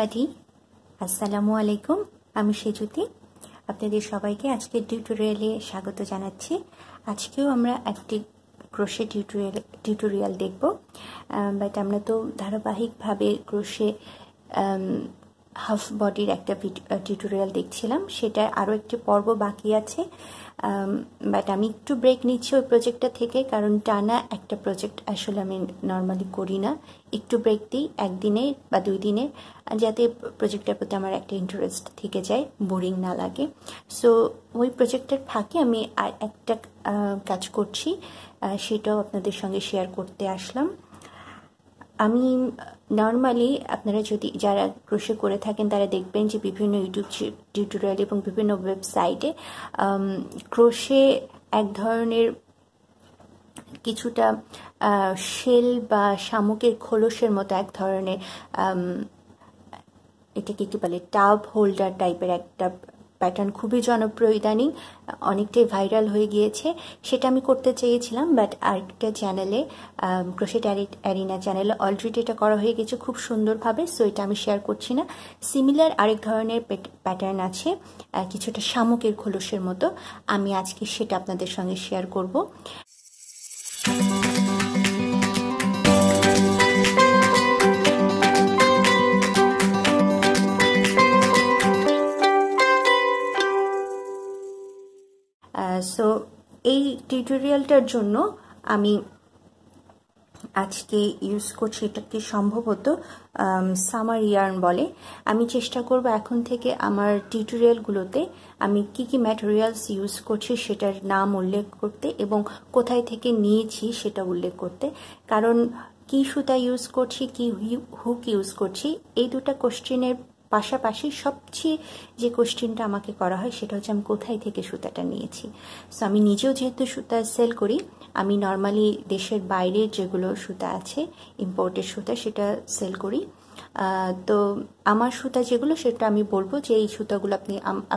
Everybody, আসসালামু আলাইকুম। আমি সেজুতি, আপনাদের সবাইকে আজকের টিউটোরিয়ালে স্বাগত জানাচ্ছি। আজকেও আমরা একটি ক্রোশে টিউটোরিয়াল দেখব, বাট আমরা তো ধারাবাহিকভাবে ক্রোশে হাফ বডির একটা টিউটোরিয়াল দেখছিলাম, সেটা আরও একটি পর্ব বাকি আছে। বাট আমি একটু ব্রেক নিচ্ছি ওই প্রজেক্টটা থেকে, কারণ টানা একটা প্রজেক্ট আসলে আমি নর্মালি করি না। একটু ব্রেক দিই একদিনে বা 2 দিনে, যাতে প্রজেক্টটার প্রতি আমার একটা ইন্টারেস্ট থেকে যায়, বোরিং না লাগে। সো ওই প্রজেক্টের ফাঁকে আমি আর একটা কাজ করছি, সেটাও আপনাদের সঙ্গে শেয়ার করতে আসলাম। আমি নর্মালি আপনারা যদি যারা ক্রোশে করে থাকেন তারা দেখবেন যে বিভিন্ন ইউটিউব টিউটোরিয়াল এবং বিভিন্ন ওয়েবসাইটে ক্রোশে এক ধরনের কিছুটা শেল বা শামুকের খোলসের মতো এক ধরনের এটাকে কি বলে টাব হোল্ডার টাইপের একটা প্যাটার্ন খুবই জনপ্রিয়, ইদানিং অনেকটাই ভাইরাল হয়ে গিয়েছে। সেটা আমি করতে চেয়েছিলাম, বাট আরেকটা চ্যানেলে ক্রোশেট অ্যারিনা চ্যানেলে অলরেডি এটা করা হয়ে গেছে খুব সুন্দরভাবে, সো এটা আমি শেয়ার করছি না। সিমিলার আরেক ধরনের প্যাটার্ন আছে কিছুটা শামুকের খোলসের মতো, আমি আজকে সেটা আপনাদের সঙ্গে শেয়ার করব। সো এই টিউটোরিয়ালটার জন্য আমি আজকে ইউজ করছি, এটাকে সম্ভবত সামার ইয়ার্ন বলে। আমি চেষ্টা করব এখন থেকে আমার টিউটোরিয়ালগুলোতে আমি কি কি ম্যাটেরিয়ালস ইউজ করছি সেটার নাম উল্লেখ করতে এবং কোথায় থেকে নিয়েছি সেটা উল্লেখ করতে, কারণ কি সুতা ইউজ করছি, কি হুক ইউজ করছি, এই দুটো কোশ্চেনের পাশাপাশি সবচেয়ে যে কোশ্চেনটা আমাকে করা হয় সেটা হচ্ছে আমি কোথায় থেকে সুতাটা নিয়েছি। সো আমি নিজেও যেহেতু সুতা সেল করি, আমি নর্মালি দেশের বাইরের যেগুলো সুতা আছে ইম্পোর্টেড সুতা সেটা সেল করি। তো আমার সুতা যেগুলো সেটা আমি বলবো যে এই সুতাগুলো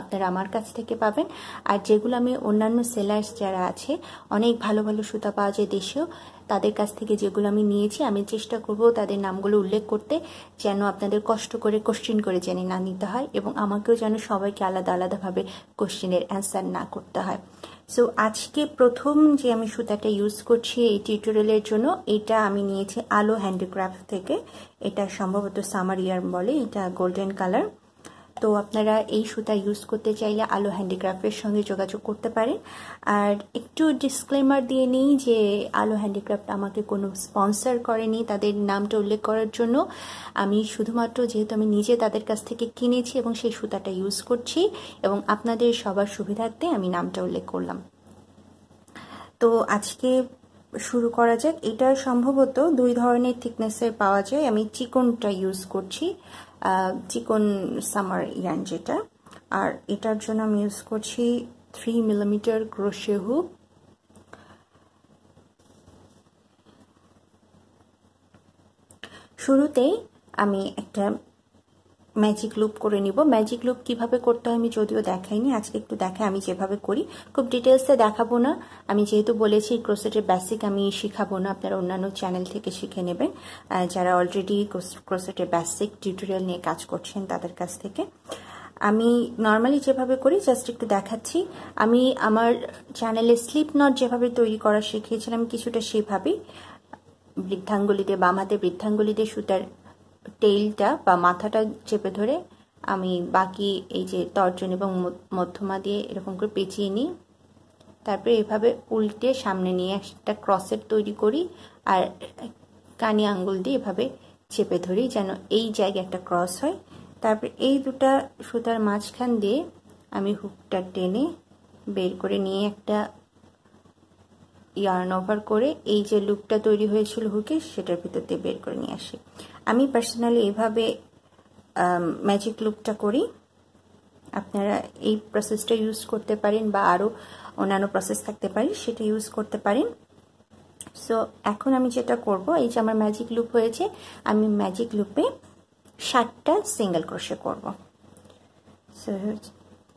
আপনারা আমার কাছ থেকে পাবেন। আর যেগুলো আমি অন্যান্য সেলার্স যারা আছে, অনেক ভালো ভালো সুতা পাওয়া যায় দেশেও, তাদের কাছ থেকে যেগুলো আমি নিয়েছি আমি চেষ্টা করব তাদের নামগুলো উল্লেখ করতে, যেন আপনাদের কষ্ট করে কোশ্চেন করে জেনে না নিতে হয় এবং আমাকেও যেন সবাইকে আলাদা আলাদাভাবে কোশ্চেনের অ্যান্সার না করতে হয়। সো আজকে প্রথম যে আমি সুতাটা ইউজ করছি এই টিউটোরিয়ালের জন্য, এটা আমি নিয়েছি আলো হ্যান্ডিক্রাফট থেকে। এটা সম্ভবত সামার ইয়ার্ন বলে, এটা গোল্ডেন কালার। তো আপনারা এই সুতা ইউজ করতে চাইলে আলো হ্যান্ডিক্রাফটের সঙ্গে যোগাযোগ করতে পারেন। আর একটু ডিসক্লেমার দিয়ে নিই যে আলো হ্যান্ডিক্রাফট আমাকে কোনো স্পন্সর করেনি তাদের নামটা উল্লেখ করার জন্য। আমি শুধুমাত্র যেহেতু আমি নিজে তাদের কাছ থেকে কিনেছি এবং সেই সুতাটা ইউজ করছি এবং আপনাদের সবার সুবিধার্থে আমি নামটা উল্লেখ করলাম। তো আজকে শুরু করা যাক। এটা সম্ভবত 2 ধরনের থিকনেসের পাওয়া যায়, আমি চিকনটা ইউজ করছি, চিকন সামার ইয়ার্ন যেটা। আর এটার জন্য আমি ইউজ করছি 3 মিলিমিটার ক্রোশে হুক। শুরুতেই আমি একটা ম্যাজিক লুপ করে নিব। ম্যাজিক লুপ কিভাবে করতে হয় আমি যদিও দেখাইনি, আজকে একটু দেখাই আমি যেভাবে করি। খুব ডিটেলসে দেখাবো না, আমি যেহেতু বলেছি ক্রোশেটের বেসিক আমি শিখাবো না, আপনারা অন্যান্য চ্যানেল থেকে শিখে নেবেন যারা অলরেডি ক্রোশেটের বেসিক টিউটোরিয়াল নিয়ে কাজ করছেন তাদের কাছ থেকে। আমি নর্মালি যেভাবে করি জাস্ট একটু দেখাচ্ছি। আমি আমার চ্যানেলে স্লিপ নট যেভাবে তৈরি করা শিখিয়েছিলাম কিছুটা সেভাবেই বৃদ্ধাঙ্গুলিতে, বাম হাতে বৃদ্ধাঙ্গুলিতে সুতার টেইলটা বা মাথাটা চেপে ধরে আমি বাকি এই যে তর্জন এবং মধ্যমা দিয়ে এরকম করে পেঁচিয়ে নিই। তারপরে এভাবে উল্টে সামনে নিয়ে একটা ক্রসেট তৈরি করি আর কানি আঙ্গুল দিয়ে এভাবে চেপে ধরি যেন এই জায়গায় একটা ক্রস হয়। তারপরে এই দুটা সুতার মাঝখান দিয়ে আমি হুকটা টেনে বের করে নিয়ে একটা ইয়ার্ন ওভার করে এই যে লুপটা তৈরি হয়েছিল হুকে সেটার ভিতর দিয়ে বের করে নিয়ে আসি। আমি পার্সোনালি এইভাবে ম্যাজিক লুপটা করি। আপনারা এই প্রসেসটা ইউজ করতে পারেন বা আরও অন্যান্য প্রসেস থাকতে পারে সেটা ইউজ করতে পারেন। সো এখন আমি যেটা করব, এই যে আমার ম্যাজিক লুপ হয়েছে, আমি ম্যাজিক লুপে 7টা সিঙ্গেল ক্রোশে করব। সো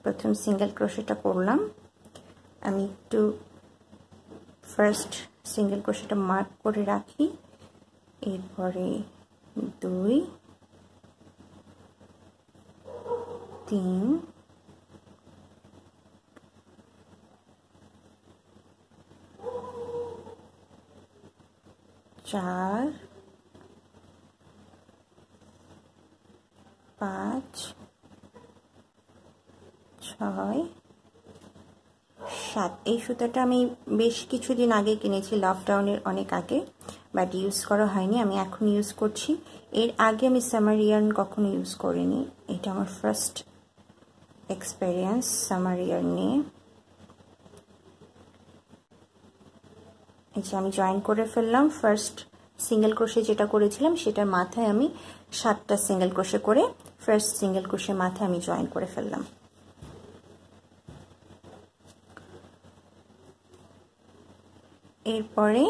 প্রথম সিঙ্গেল ক্রোশেটা করলাম, আমি একটু ফার্স্ট সিঙ্গেল ক্রোশেটা মার্ক করে রাখি, এরপরে 2 3 4 5 6 7 এই সুতাটা আমি বেশ কিছুদিন আগে কিনেছি, লকডাউনের অনেক আগে, বাট ইউজ করা হয়নি, আমি এখন ইউজ করছি। এর আগে আমি সামার ইয়ার্ন কখনো ইউজ করিনি, এটা আমার ফার্স্ট এক্সপেরিয়েন্স সামার ইয়ার্ন নিয়ে। এই যে আমি জয়েন করে ফেললাম। ফার্স্ট সিঙ্গেল ক্রোশে যেটা করেছিলাম সেটার মাথায় আমি 7টা সিঙ্গেল ক্রোশে করে ফার্স্ট সিঙ্গেল ক্রোশের মাথায় আমি জয়েন করে ফেললাম। এরপরে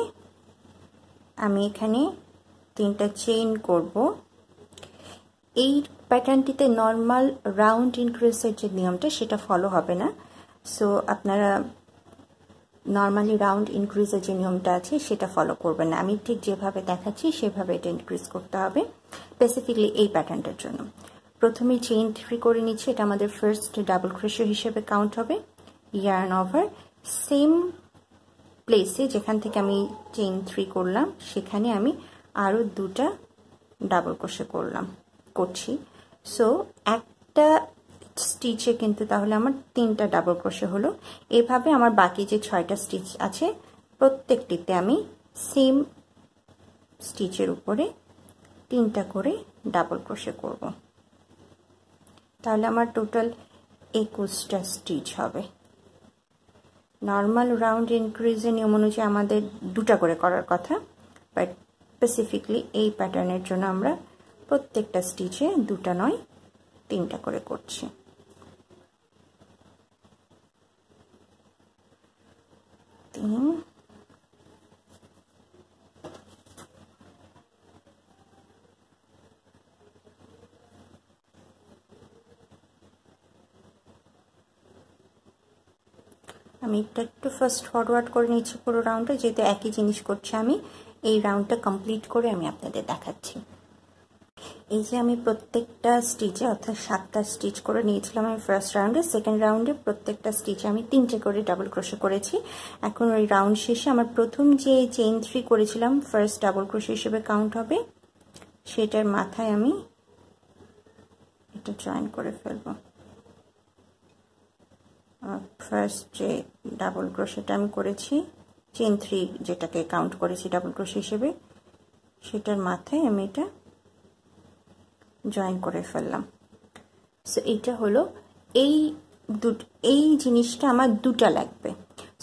আমি এখানে 3টা চেইন করব। এই প্যাটার্নটিতে নর্মাল রাউন্ড ইনক্রিজের যে নিয়মটা সেটা ফলো হবে না, সো আপনারা নর্মালি রাউন্ড ইনক্রিজের যে নিয়মটা আছে সেটা ফলো করবেন না। আমি ঠিক যেভাবে দেখাচ্ছি সেভাবে এটা ইনক্রিজ করতে হবে স্পেসিফিকলি এই প্যাটার্নটার জন্য। প্রথমে চেইন 3 করে নিচ্ছি, এটা আমাদের ফার্স্ট ডাবল ক্রোশে হিসেবে কাউন্ট হবে। ইয়ার্ন ওভার, সেম প্লেসে যেখান থেকে আমি চেইন 3 করলাম সেখানে আমি আরও 2টা ডাবল ক্রোশে করছি। সো একটা স্টিচে কিন্তু তাহলে আমার 3টা ডাবল ক্রোশে হলো। এভাবে আমার বাকি যে 6টা স্টিচ আছে প্রত্যেকটিতে আমি সেম স্টিচের উপরে 3টা করে ডাবল ক্রোশে করব, তাহলে আমার টোটাল 21টা স্টিচ হবে। নর্মাল রাউন্ড ইনক্রিজের নিয়ম অনুযায়ী আমাদের 2টা করে করার কথা, বাট স্পেসিফিকলি এই প্যাটার্নের জন্য আমরা প্রত্যেকটা স্টিচে 2টা নয় 3টা করে করছি। আমি একটু ফার্স্ট ফরওয়ার্ড করে নিচ্ছি পুরো রাউন্ডটা, যেহেতু একই জিনিস করছি আমি। এই রাউন্ডটা কমপ্লিট করে আমি আপনাদের দেখাচ্ছি। এই যে আমি প্রত্যেকটা স্টিচে অর্থাৎ 7টা স্টিচ করে নিয়েছিলাম আমি ফার্স্ট রাউন্ডে। সেকেন্ড রাউন্ডে প্রত্যেকটা স্টিচে আমি 3টে করে ডাবল ক্রোশে করেছি। এখন ওই রাউন্ড শেষে আমার প্রথম যে চেইন 3 করেছিলাম ফার্স্ট ডাবল ক্রোশে হিসেবে কাউন্ট হবে, সেটার মাথায় আমি এটা জয়েন করে ফেলবো। ফার্স্ট যে ডাবল ক্রোশেটা আমি করেছি চেইন 3 যেটাকে কাউন্ট করেছি ডাবল ক্রোশে হিসেবে, সেটার মাথায় আমি এটা জয়েন করে ফেললাম। সো এইটা হলো এই জিনিসটা আমার 2টা লাগবে।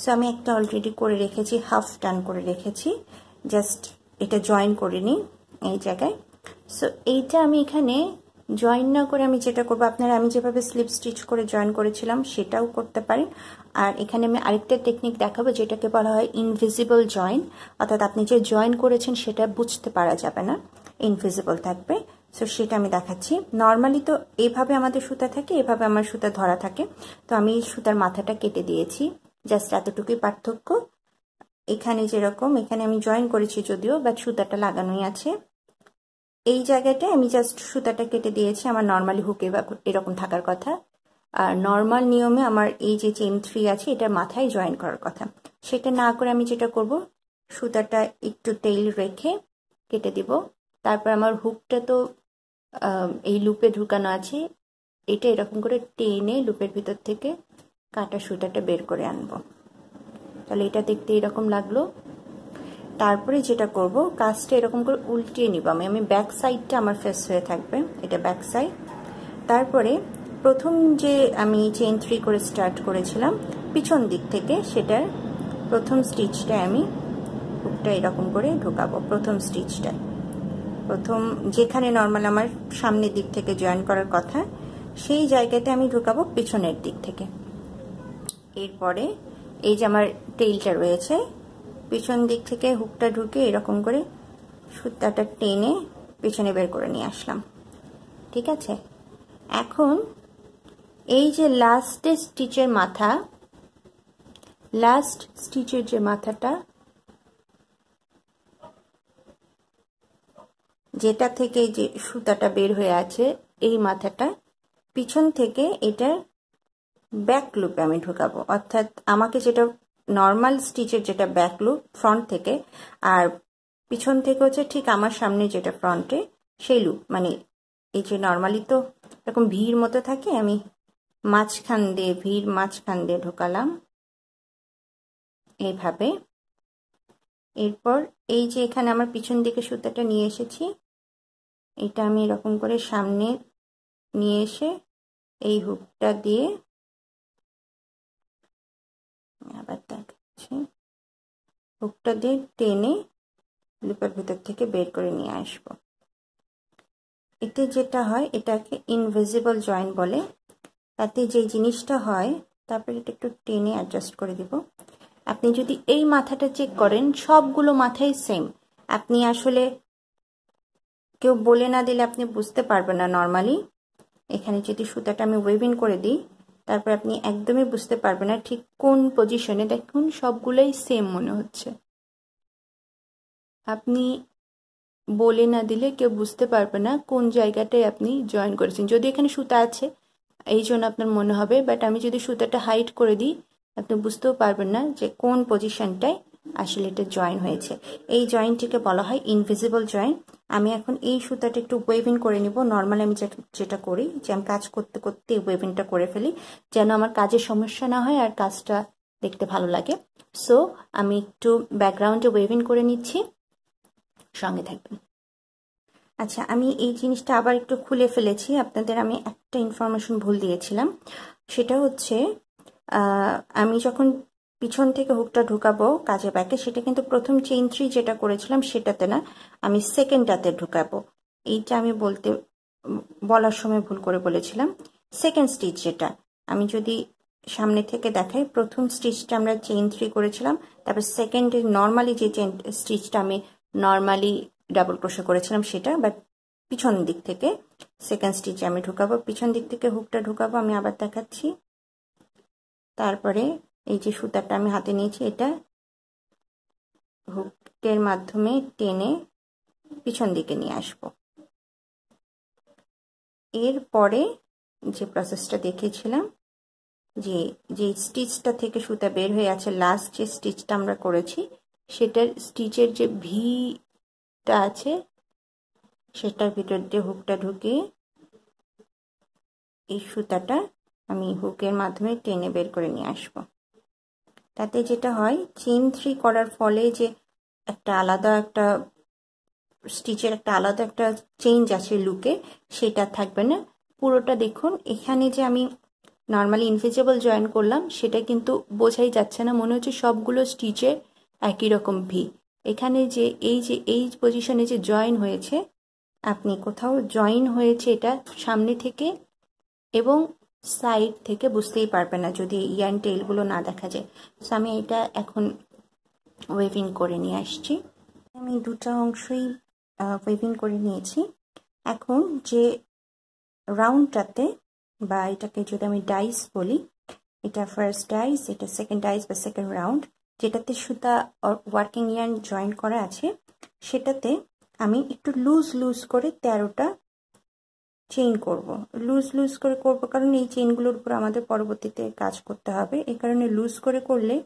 সো আমি একটা অলরেডি করে রেখেছি, হাফ টার্ন করে রেখেছি, জাস্ট এটা জয়েন করে নিই এই জায়গায়। সো এইটা আমি এখানে জয়েন না করে আমি যেটা করবো, আপনারা আমি যেভাবে স্লিপ স্টিচ করে জয়েন করেছিলাম সেটাও করতে পারেন। আর এখানে আমি আরেকটা টেকনিক দেখাবো যেটাকে বলা হয় ইনভিজিবল জয়েন, অর্থাৎ আপনি যে জয়েন করেছেন সেটা বুঝতে পারা যাবে না, ইনভিজিবল থাকবে। সো সেটা আমি দেখাচ্ছি। নর্মালি তো এইভাবে আমাদের সুতা থাকে, এভাবে আমার সুতা ধরা থাকে, তো আমি সুতার মাথাটা কেটে দিয়েছি, জাস্ট এতটুকুই পার্থক্য। এখানে যেরকম এখানে আমি জয়েন করেছি যদিও, বাট সুতাটা লাগানোই আছে। এই জায়গাটায় আমি জাস্ট সুতাটা কেটে দিয়েছি, আমার নর্মালি হুকে বা এরকম থাকার কথা। আর নর্মাল নিয়মে আমার এই যে চেইন 3 আছে এটার মাথায় জয়েন করার কথা, সেটা না করে আমি যেটা করব, সুতাটা একটু টেইল রেখে কেটে দিব। তারপর আমার হুকটা তো এই লুপে ঢুকানো আছে, এটা এরকম করে টেনে লুপের ভিতর থেকে কাটা সুতাটা বের করে আনবো, তাহলে এটা দেখতে এরকম লাগলো। তারপরে যেটা করব, কাজটা এরকম করে উল্টিয়ে নিব আমি ব্যাক সাইডটা আমার ফেস হয়ে থাকবে, এটা ব্যাক সাইড। তারপরে প্রথম যে আমি চেইন 3 করে স্টার্ট করেছিলাম পিছন দিক থেকে, সেটার প্রথম স্টিচটায় আমি হুকটা এরকম করে ঢোকাবো। প্রথম স্টিচটা প্রথম যেখানে নর্মাল আমার সামনের দিক থেকে জয়েন করার কথা সেই জায়গাতে আমি ঢোকাবো পিছনের দিক থেকে। এরপরে এই যে আমার টেইলটা রয়েছে, পিছন দিক থেকে হুকটা ঢুকে এরকম করে সুতাটা টেনে পিছনে বের করে নিয়ে আসলাম। ঠিক আছে, এখন এই যে লাস্ট স্টিচের মাথা, লাস্ট স্টিচের যে মাথাটা, যেটা থেকে যে সুতাটা বের হয়ে আছে, এই মাথাটা পিছন থেকে এটার ব্যাক লুপে আমি ঢুকাবো, অর্থাৎ আমাকে যেটা নর্মাল স্টিচের যেটা ব্যাক লুপ ফ্রন্ট থেকে, আর পিছন থেকে হচ্ছে ঠিক আমার সামনে যেটা ফ্রন্টে সেই লুপ, মানে এই যে নর্মালি তো এরকম ভিড় মতো থাকে, আমি মাঝখান দিয়ে মাঝখান দিয়ে ঢোকালাম এইভাবে। এরপর এই যে এখানে আমার পিছন দিকে সুতাটা নিয়ে এসেছি, এটা আমি এরকম করে সামনে নিয়ে এসে এই হুকটা দিয়ে আবার দেখাচ্ছি, হুকটা দিয়ে টেনে লুপের ভিতর থেকে বের করে নিয়ে আসবো। এতে যেটা হয় এটাকে ইনভিজিবল জয়েন্ট বলে। তাতে যে জিনিসটা হয়, তারপরে এটা একটু টেনে অ্যাডজাস্ট করে দিব। আপনি যদি এই মাথাটা চেক করেন, সবগুলো মাথাই সেম। আপনি আসলে কেউ বলে না দিলে আপনি বুঝতে পারবেন না। নর্মালি এখানে যদি সুতাটা আমি ওয়েভিং করে দিই, তারপর আপনি একদমই বুঝতে পারবেন না ঠিক কোন পজিশনে। দেখুন সবগুলোই সেম মনে হচ্ছে। আপনি বলে না দিলে কেউ বুঝতে পারবে না কোন জায়গাটায় আপনি জয়েন করেছেন। যদি এখানে সুতা আছে এই জন্য আপনার মনে হবে, বাট আমি যদি সুতাটা হাইড করে দিই আপনি বুঝতেও পারবেন না যে কোন পজিশনটায় আসলে এটা জয়েন হয়েছে। এই জয়েন্টটিকে বলা হয় ইনভিজিবল জয়েন্ট। আমি এখন এই সুতাটা একটু ওয়েভিং করে নিব। নর্মালি আমি যেটা করি যে আমি কাজ করতে করতে ওয়েভিংটা করে ফেলি, যেন আমার কাজের সমস্যা না হয় আর কাজটা দেখতে ভালো লাগে। সো আমি একটু ব্যাকগ্রাউন্ডে ওয়েভিং করে নিচ্ছি, সঙ্গে থাকবেন। আচ্ছা, আমি এই জিনিসটা আবার একটু খুলে ফেলেছি। আপনাদের আমি একটা ইনফরমেশন ভুল দিয়েছিলাম। সেটা হচ্ছে আমি যখন পিছন থেকে হুকটা ঢুকাবো কাজে ব্যাকে, সেটা কিন্তু প্রথম চেইন 3 যেটা করেছিলাম সেটাতে না, আমি সেকেন্ডটাতে ঢুকাবো। এইটা আমি বলার সময় ভুল করে বলেছিলাম। সেকেন্ড স্টিচ যেটা, আমি যদি সামনে থেকে দেখাই, প্রথম স্টিচটা আমরা চেইন 3 করেছিলাম, তারপর সেকেন্ডে নর্মালি যে চেইন স্টিচটা আমি নর্মালি ডাবল ক্রোশে করেছিলাম সেটা, বাট পিছন দিক থেকে সেকেন্ড স্টিচে আমি ঢুকাবো। পিছন দিক থেকে হুকটা ঢুকাবো, আমি আবার দেখাচ্ছি। তারপরে এই যে সুতাটা আমি হাতে নিয়েছি, এটা হুকের মাধ্যমে টেনে পিছন দিকে নিয়ে আসবো। এরপরে যে প্রসেসটা দেখিয়েছিলাম, যে স্টিচটা থেকে সুতা বের হয়ে আছে, লাস্ট যে স্টিচটা আমরা করেছি সেটার স্টিচের যে ভিটা আছে সেটার ভিতর দিয়ে হুকটা ঢুকিয়ে এই সুতাটা আমি হুকের মাধ্যমে টেনে বের করে নিয়ে আসবো। তাতে যেটা হয়, চেইন 3 করার ফলে যে একটা আলাদা একটা স্টিচের একটা আলাদা একটা চেঞ্জ আছে লুকে, সেটা থাকবে না। পুরোটা দেখুন, এখানে যে আমি নর্মালি ইনভিজিবল জয়েন করলাম সেটা কিন্তু বোঝাই যাচ্ছে না, মনে হচ্ছে সবগুলো স্টিচে একই রকম ভি। এখানে যে এই পজিশনে যে জয়েন হয়েছে, আপনি কোথাও জয়েন হয়েছে এটা সামনে থেকে এবং সাইড থেকে বুঝতেই পারবেন না যদি ইয়ার্ন টেইলগুলো না দেখা যায়। সো আমি এটা এখন ওয়েভিং করে নিয়ে আসছি। আমি দুটো অংশই ওয়েভিং করে নিয়েছি। এখন যে রাউন্ডটাতে, বা এটাকে যদি আমি ডাইস বলি, এটা ফার্স্ট ডাইস, এটা সেকেন্ড ডাইস বা সেকেন্ড রাউন্ড, যেটাতে সুতা ওয়ার্কিং ইয়ার্ন জয়েন করা আছে, সেটাতে আমি একটু লুজ করে 13টা চেইন করব। লুজ করে করব কারণ এই চেইনগুলোর উপর আমাদের পরবর্তীতে কাজ করতে হবে। এই কারণে লুজ করে করলে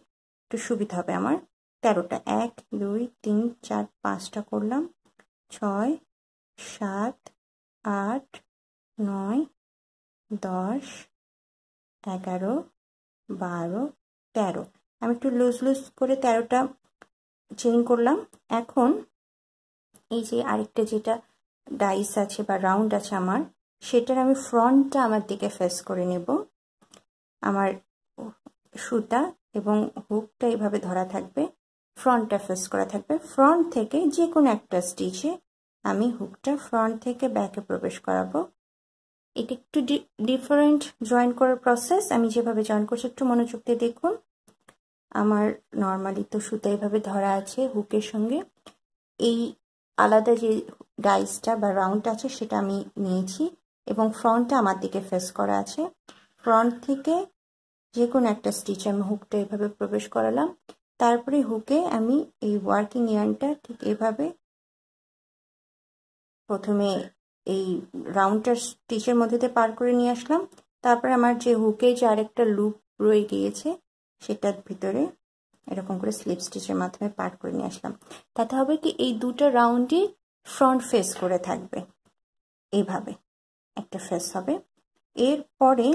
একটু সুবিধা হবে আমার। 13টা, 1 2 3 4 5টা করলাম, 6 7 8 9 10 11 12 13। আমি একটু লুজ করে 13টা চেইন করলাম। এখন এই যে আরেকটা যেটা ডাইস আছে বা রাউন্ড আছে আমার, সেটার আমি ফ্রন্টটা আমার দিকে ফেস করে নেব। আমার সুতা এবং হুকটা এইভাবে ধরা থাকবে, ফ্রন্টটা ফেস করা থাকবে। ফ্রন্ট থেকে যে কোনো একটা স্টিচে আমি হুকটা ফ্রন্ট থেকে ব্যাকে প্রবেশ করাবো। এটা একটু ডিফারেন্ট জয়েন করার প্রসেস। আমি যেভাবে জয়েন করছি একটু মনোযোগ দিয়ে দেখুন। আমার নর্মালি তো সুতা এইভাবে ধরা আছে হুকের সঙ্গে, এই আলাদা যে ডাইসটা বা রাউন্ড আছে সেটা আমি নিয়েছি এবং ফ্রন্টটা আমার দিকে ফেস করা আছে। ফ্রন্ট থেকে যে কোনো একটা স্টিচে আমি হুকটা এভাবে প্রবেশ করালাম। তারপরে হুকে আমি এই ওয়ার্কিং ইয়ার্নটা ঠিক এভাবে প্রথমে এই রাউন্ডটা স্টিচের মধ্যে দিয়ে পার করে নিয়ে আসলাম। তারপরে আমার যে হুকে যে আরেকটা লুপ রয়ে গিয়েছে সেটার ভিতরে এরকম করে স্লিপ স্টিচের মাধ্যমে পার করে নিয়ে আসলাম। তাতে হবে কি, এই দুটো রাউন্ডই ফ্রন্ট ফেস করে থাকবে, এইভাবে একটা ফেস হবে। এরপরে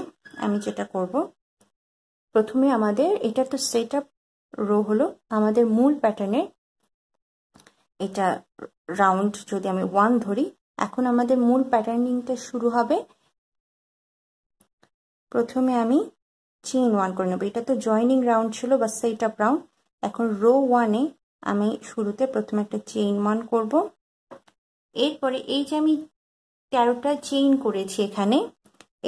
আমি যেটা করব, প্রথমে আমাদের এটা তো সেট আপ রো হলো, আমাদের মূল প্যাটার্নের এটা রাউন্ড যদি আমি 1 ধরি, এখন আমাদের মূল প্যাটার্নিংটা শুরু হবে। প্রথমে আমি চেইন 1 করে নেব, এটা তো জয়েনিং রাউন্ড ছিল বা সেট আপ রাউন্ড। এখন রো 1-এ আমি শুরুতে প্রথমে একটা চেইন 1 করব। এরপরে এই যে আমি 13টা চেইন করেছি এখানে,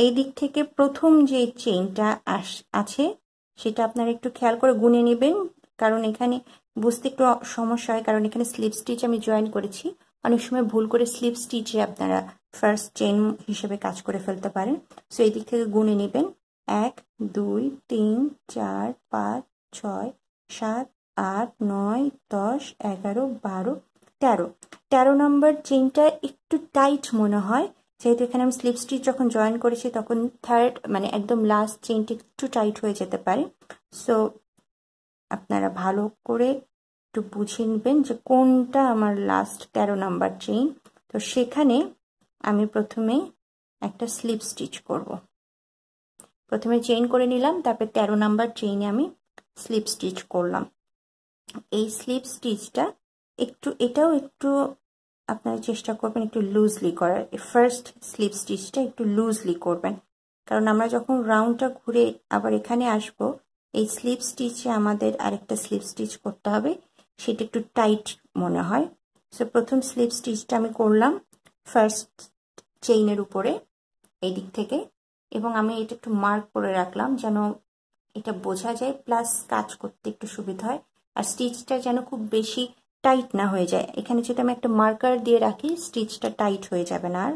এই দিক থেকে প্রথম যে চেইনটা আছে সেটা আপনারা একটু খেয়াল করে গুনে নেবেন, কারণ এখানে বুঝতে একটু সমস্যা হয়, কারণ এখানে স্লিপ স্টিচ আমি জয়েন করেছি। অনেক সময় ভুল করে স্লিপ স্টিচে আপনারা ফার্স্ট চেইন হিসেবে কাজ করে ফেলতে পারেন। সো এই দিক থেকে গুনে নেবেন, 1 2 3 4 5 6 7 8 9 10 11 12 13। 13 নম্বর চেইনটা একটু টাইট মনে হয়, যেহেতু এখানে আমি স্লিপ স্টিচ যখন জয়েন করেছি তখন থার্ড মানে একদম লাস্ট চেইনটা একটু টাইট হয়ে যেতে পারে। সো আপনারা ভালো করে একটু বুঝে নেবেন যে কোনটা আমার লাস্ট 13 নাম্বার চেইন। তো সেখানে আমি প্রথমে একটা স্লিপ স্টিচ করব। প্রথমে চেইন করে নিলাম, তারপর 13 নাম্বার চেইনে আমি স্লিপ স্টিচ করলাম। এই স্লিপ স্টিচটা এটাও একটু আপনারা চেষ্টা করবেন একটু লুজলি করার। ফার্স্ট স্লিপ স্টিচটা একটু লুজলি করবেন, কারণ আমরা যখন রাউন্ডটা ঘুরে আবার এখানে আসব, এই স্লিপ স্টিচে আমাদের আরেকটা স্লিপ স্টিচ করতে হবে, সেটা একটু টাইট মনে হয়। সো প্রথম স্লিপ স্টিচটা আমি করলাম ফার্স্ট চেইনের উপরে এই দিক থেকে, এবং আমি এটা একটু মার্ক করে রাখলাম যেন এটা বোঝা যায়, প্লাস কাজ করতে একটু সুবিধা হয়, আর স্টিচটা যেন খুব বেশি টাইট না হয়ে যায়। এখানে যদি আমি একটা মার্কার দিয়ে রাখি, স্টিচটা টাইট হয়ে যাবে না আর।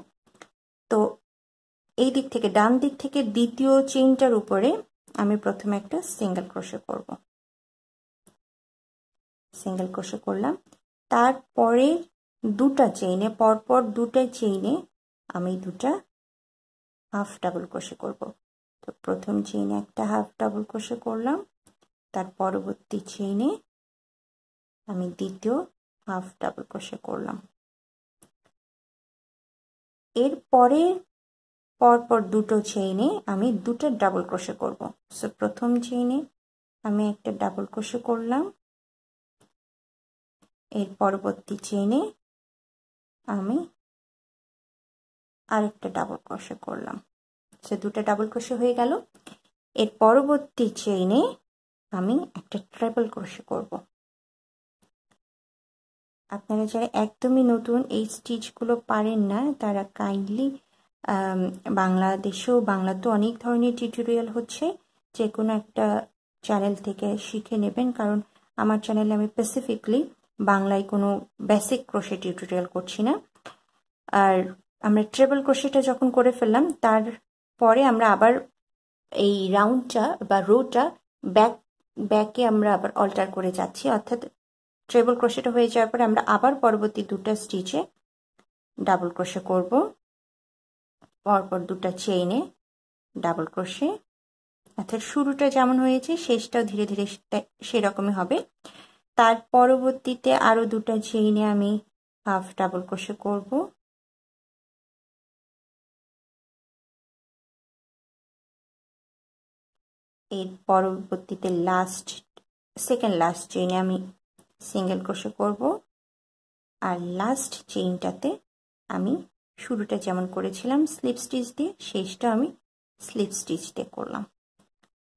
তো এই দিক থেকে ডান দিক থেকে দ্বিতীয় চেইনটার উপরে আমি প্রথমে একটা সিঙ্গেল ক্রোশে করব। সিঙ্গেল ক্রোশে করলাম, তারপরে দুটা চেইনে পরপর দুটা চেইনে আমি দুটা হাফ ডাবল ক্রোশে করব। তো প্রথম চেইনে একটা হাফ ডাবল ক্রোশে করলাম, তার পরবর্তী চেইনে আমি দ্বিতীয় হাফ ডাবল ক্রোশে করলাম। এরপরে পরপর দুটো চেইনে আমি দুটো ডাবল ক্রোশে করব। সো প্রথম চেইনে আমি একটা ডাবল ক্রোশে করলাম, এর পরবর্তী চেইনে আমি আরেকটা ডাবল ক্রোশে করলাম। সে দুটো ডাবল ক্রোশে হয়ে গেল। এর পরবর্তী চেইনে আমি একটা ট্রিপল ক্রোশে করব। আপনারা যারা একদমই নতুন এই স্টিচগুলো পারেন না, তারা কাইন্ডলি বাংলাদেশেও বাংলাতেও অনেক ধরনের টিউটোরিয়াল হচ্ছে, যে কোনো একটা চ্যানেল থেকে শিখে নেবেন, কারণ আমার চ্যানেলে আমি স্পেসিফিকলি বাংলায় কোনো বেসিক ক্রোশে টিউটোরিয়াল করছি না। আর আমরা ট্রিপল ক্রোশেটা যখন করে ফেললাম, তারপরে আমরা আবার এই রাউন্ডটা বা রোটা ব্যাকে আমরা আবার অল্টার করে যাচ্ছি, অর্থাৎ ট্রিপল ক্রোশেটা হয়ে যাওয়ার পরে আমরা আবার পরবর্তী দুটো স্টিচে ডাবল ক্রোশে করব, পরপর দুটো চেইনে ডাবল ক্রোশে, অর্থাৎ শুরুটা যেমন হয়েছে শেষটাও ধীরে ধীরে সেরকমই হবে। তার পরবর্তীতে আরো দুটো চেইনে আমি হাফ ডাবল ক্রোশে করব, এর পরবর্তীতে সেকেন্ড লাস্ট চেইনে আমি সিঙ্গেল ক্রোশে করব, আর লাস্ট চেইনটাতে আমি শুরুটা যেমন করেছিলাম স্লিপ স্টিচ দিয়ে, শেষটা আমি স্লিপ স্টিচ দিয়ে করলাম।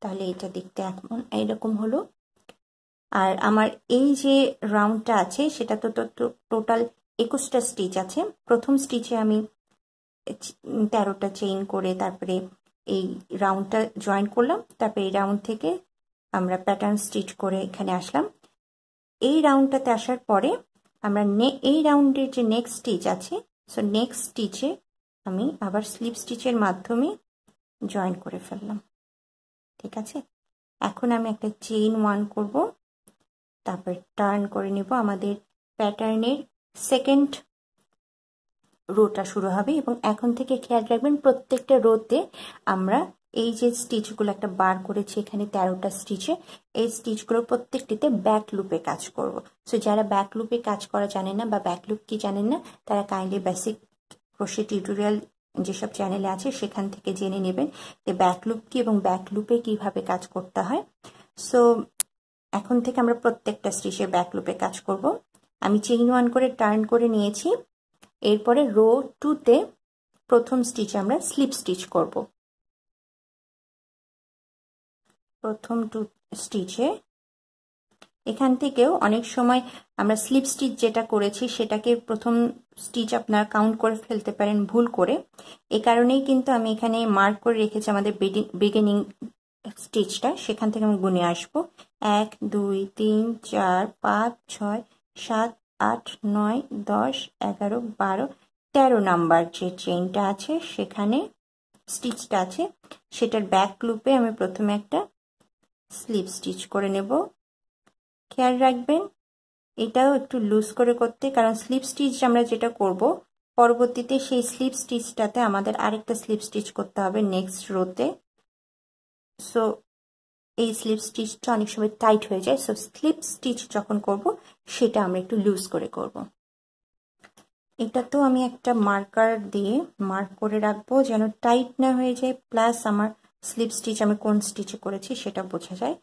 তাহলে এটা দেখতে এখন এইরকম হলো। আর আমার এই যে রাউন্ডটা আছে সেটা তো টোটাল 21টা স্টিচ আছে। প্রথম স্টিচে আমি 13টা চেইন করে তারপরে এই রাউন্ডটা জয়েন করলাম, তারপরে এই রাউন্ড থেকে আমরা প্যাটার্ন স্টিচ করে এখানে আসলাম। এই রাউন্ডটাতে আসার পরে আমরা এই রাউন্ডের যে নেক্সট স্টিচ আছে, সো নেক্সট স্টিচে আমি আবার স্লিপ স্টিচের মাধ্যমে জয়েন করে ফেললাম। ঠিক আছে, এখন আমি একটা চেইন 1 করব, তারপর টার্ন করে নিব। আমাদের প্যাটার্নের সেকেন্ড রোটা শুরু হবে। এবং এখন থেকে খেয়াল রাখবেন প্রত্যেকটা রোতে আমরা এই যে স্টিচগুলো একটা বার করেছি এখানে 13টা স্টিচে, এই স্টিচগুলোর প্রত্যেকটিতে ব্যাক লুপে কাজ করব। সো যারা ব্যাক লুপে কাজ করা জানেন না বা ব্যাক লুপ কি জানেন না, তারা কাইন্ডলি বেসিক ক্রোশে টিউটোরিয়াল যেসব চ্যানেলে আছে সেখান থেকে জেনে নেবেন যে ব্যাক লুপ কি এবং ব্যাক লুপে কিভাবে কাজ করতে হয়। সো এখন থেকে আমরা প্রত্যেকটা স্টিচে ব্যাক লুপে কাজ করব। আমি চেইন 1 করে টার্ন করে নিয়েছি। এরপরে রো 2তে প্রথম স্টিচে আমরা স্লিপ স্টিচ করব। প্রথম 2 স্টিচে এখান থেকেও অনেক সময় আমরা স্লিপ স্টিচ যেটা করেছি সেটাকে প্রথম স্টিচ আপনারা কাউন্ট করে ফেলতে পারেন ভুল করে। এই কারণেই কিন্তু আমি এখানে মার্ক করে রেখেছি আমাদের বিগিনিং স্টিচটা, সেখান থেকে আমি গুনে আসবো 1 2 3 4 5 6 7 8 9 10 11 12 13 নাম্বার যে চেইনটা আছে সেখানে স্টিচটা আছে সেটার ব্যাক লুপে আমি প্রথমে একটা স্লিপ স্টিচ করে নেব। খেয়াল রাখবেন এটাও একটু লুজ করে করতে, কারণ স্লিপ স্টিচ আমরা যেটা করব পরবর্তীতে সেই স্লিপ স্টিচটাতে আমাদের আরেকটা স্লিপ স্টিচ করতে হবে নেক্সট রোতে। সো এই স্লিপ স্টিচটা অনেক সময় টাইট হয়ে যায়। সো স্লিপ স্টিচ যখন করব সেটা আমরা একটু লুজ করে করব। এটা তো আমি একটা মার্কার দিয়ে মার্ক করে রাখবো যেন টাইট না হয়ে যায়, প্লাস আমার স্লিপ স্টিচ আমি কোন স্টিচে করেছি সেটা বোঝা যায়।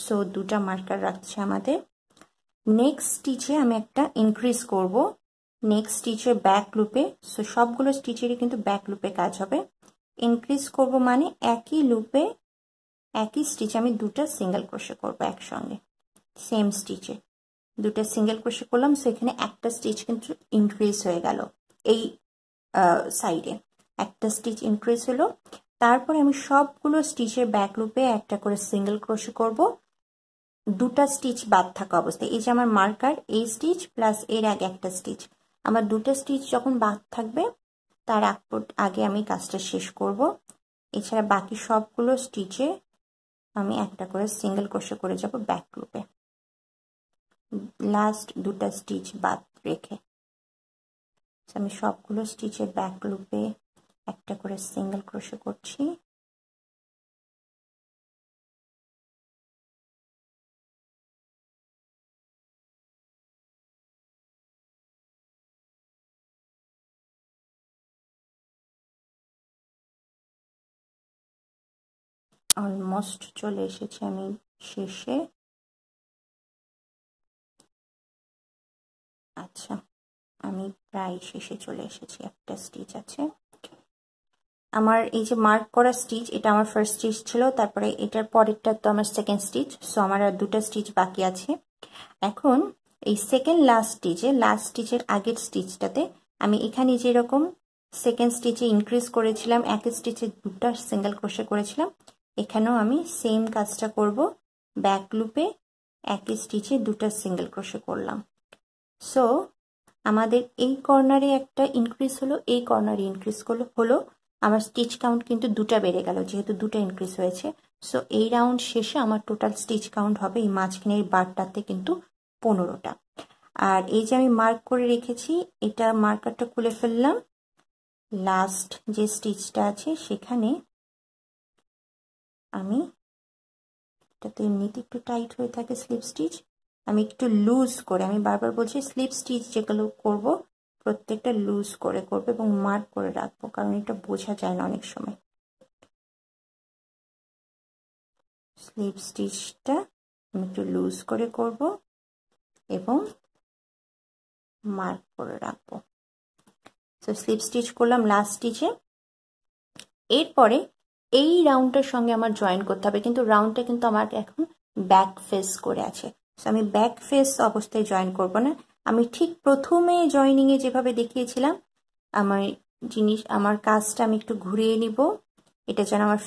সো দুটা মার্কার রাখছে আমাদের। নেক্সট স্টিচে আমি একটা ইনক্রিজ করব নেক্সট স্টিচের ব্যাক লুপে। সো সবগুলো স্টিচেরই কিন্তু ব্যাক লুপে কাজ হবে। ইনক্রিজ করব মানে একই লুপে একই স্টিচ আমি দুটা সিঙ্গেল ক্রোশে করব একসঙ্গে, সেম স্টিচে দুটা সিঙ্গেল ক্রোশে করলাম। সো এখানে একটা স্টিচ কিন্তু ইনক্রিজ হয়ে গেল, এই সাইডে একটা স্টিচ ইনক্রিজ হলো। তারপরে আমি সবগুলো স্টিচের ব্যাক লুপে একটা করে সিঙ্গেল ক্রোশে করব দুটা স্টিচ বাদ থাকা অবস্থায়। এই যে আমার মার্কার এই স্টিচ প্লাস এর আগে একটা স্টিচ, আমার দুটো স্টিচ যখন বাদ থাকবে তার আগে আমি কাজটা শেষ করব। এছাড়া বাকি সবগুলো স্টিচে আমি একটা করে সিঙ্গেল ক্রোশে করে যাব ব্যাক লুপে, লাস্ট দুটা স্টিচ বাদ রেখে। আমি সবগুলো স্টিচের ব্যাক লুপে একটা করে সিঙ্গেল ক্রোশে করছি। অলমোস্ট চলে এসেছি আমি শেষে। আচ্ছা, আমি প্রায় শেষে চলে এসেছি, একটা স্টিচ আছে আমার। এই যে মার্ক করা স্টিচ এটা আমার ফার্স্ট স্টিচ ছিল, তারপরে এটার পরেরটা তো আমার সেকেন্ড স্টিচ। সো আমার আর দুটো স্টিচ বাকি আছে। এখন এই সেকেন্ড লাস্ট স্টিচের আগের স্টিচটাতে আমি এখানে যেরকম সেকেন্ড স্টিচে ইনক্রিজ করেছিলাম এক স্টিচে দুটা সিঙ্গেল ক্রোশে করেছিলাম, এখানেও আমি সেম কাজটা করব। ব্যাক লুপে একই স্টিচে দুটা সিঙ্গেল ক্রোশে করলাম। সো আমাদের এই কর্নারে একটা ইনক্রিজ হলো, এই কর্নারে ইনক্রিজ হলো। আমার স্টিচ কাউন্ট কিন্তু দুটা বেড়ে গেল যেহেতু দুটা ইনক্রিজ হয়েছে। সো এই রাউন্ড শেষে আমার টোটাল স্টিচ কাউন্ট হবে এই মাঝখানের বারটাতে কিন্তু 15টা। আর এই যে আমি মার্ক করে রেখেছি এটা মার্কারটা খুলে ফেললাম, লাস্ট যে স্টিচটা আছে সেখানে আমি, এটাতে এমনিতে একটু টাইট হয়ে থাকে স্লিপ স্টিচ, আমি একটু লুজ করে, আমি বারবার বলছি স্লিপ স্টিচ যেগুলো করব প্রত্যেকটা লুজ করে করবো এবং মার্ক করে রাখবো, কারণ এটা বোঝা যায় না অনেক সময়। স্লিপ স্টিচটা আমি একটু লুজ করে করব এবং মার্ক করে রাখবো। তো স্লিপ স্টিচ করলাম লাস্ট স্টিচে। এরপরে এই রাউন্ডটার সঙ্গে আমার জয়েন করতে হবে, কিন্তু রাউন্ডটা কিন্তু আমার এখন ব্যাক ফেস করে আছে। আমি ব্যাক ফেস অবস্থায় জয়েন করব না, আমি ঠিক প্রথমে জয়েনিংয়ে যেভাবে দেখিয়েছিলাম আমার কাজটা আমি একটু ঘুরিয়ে নিব, এটা যেন আমার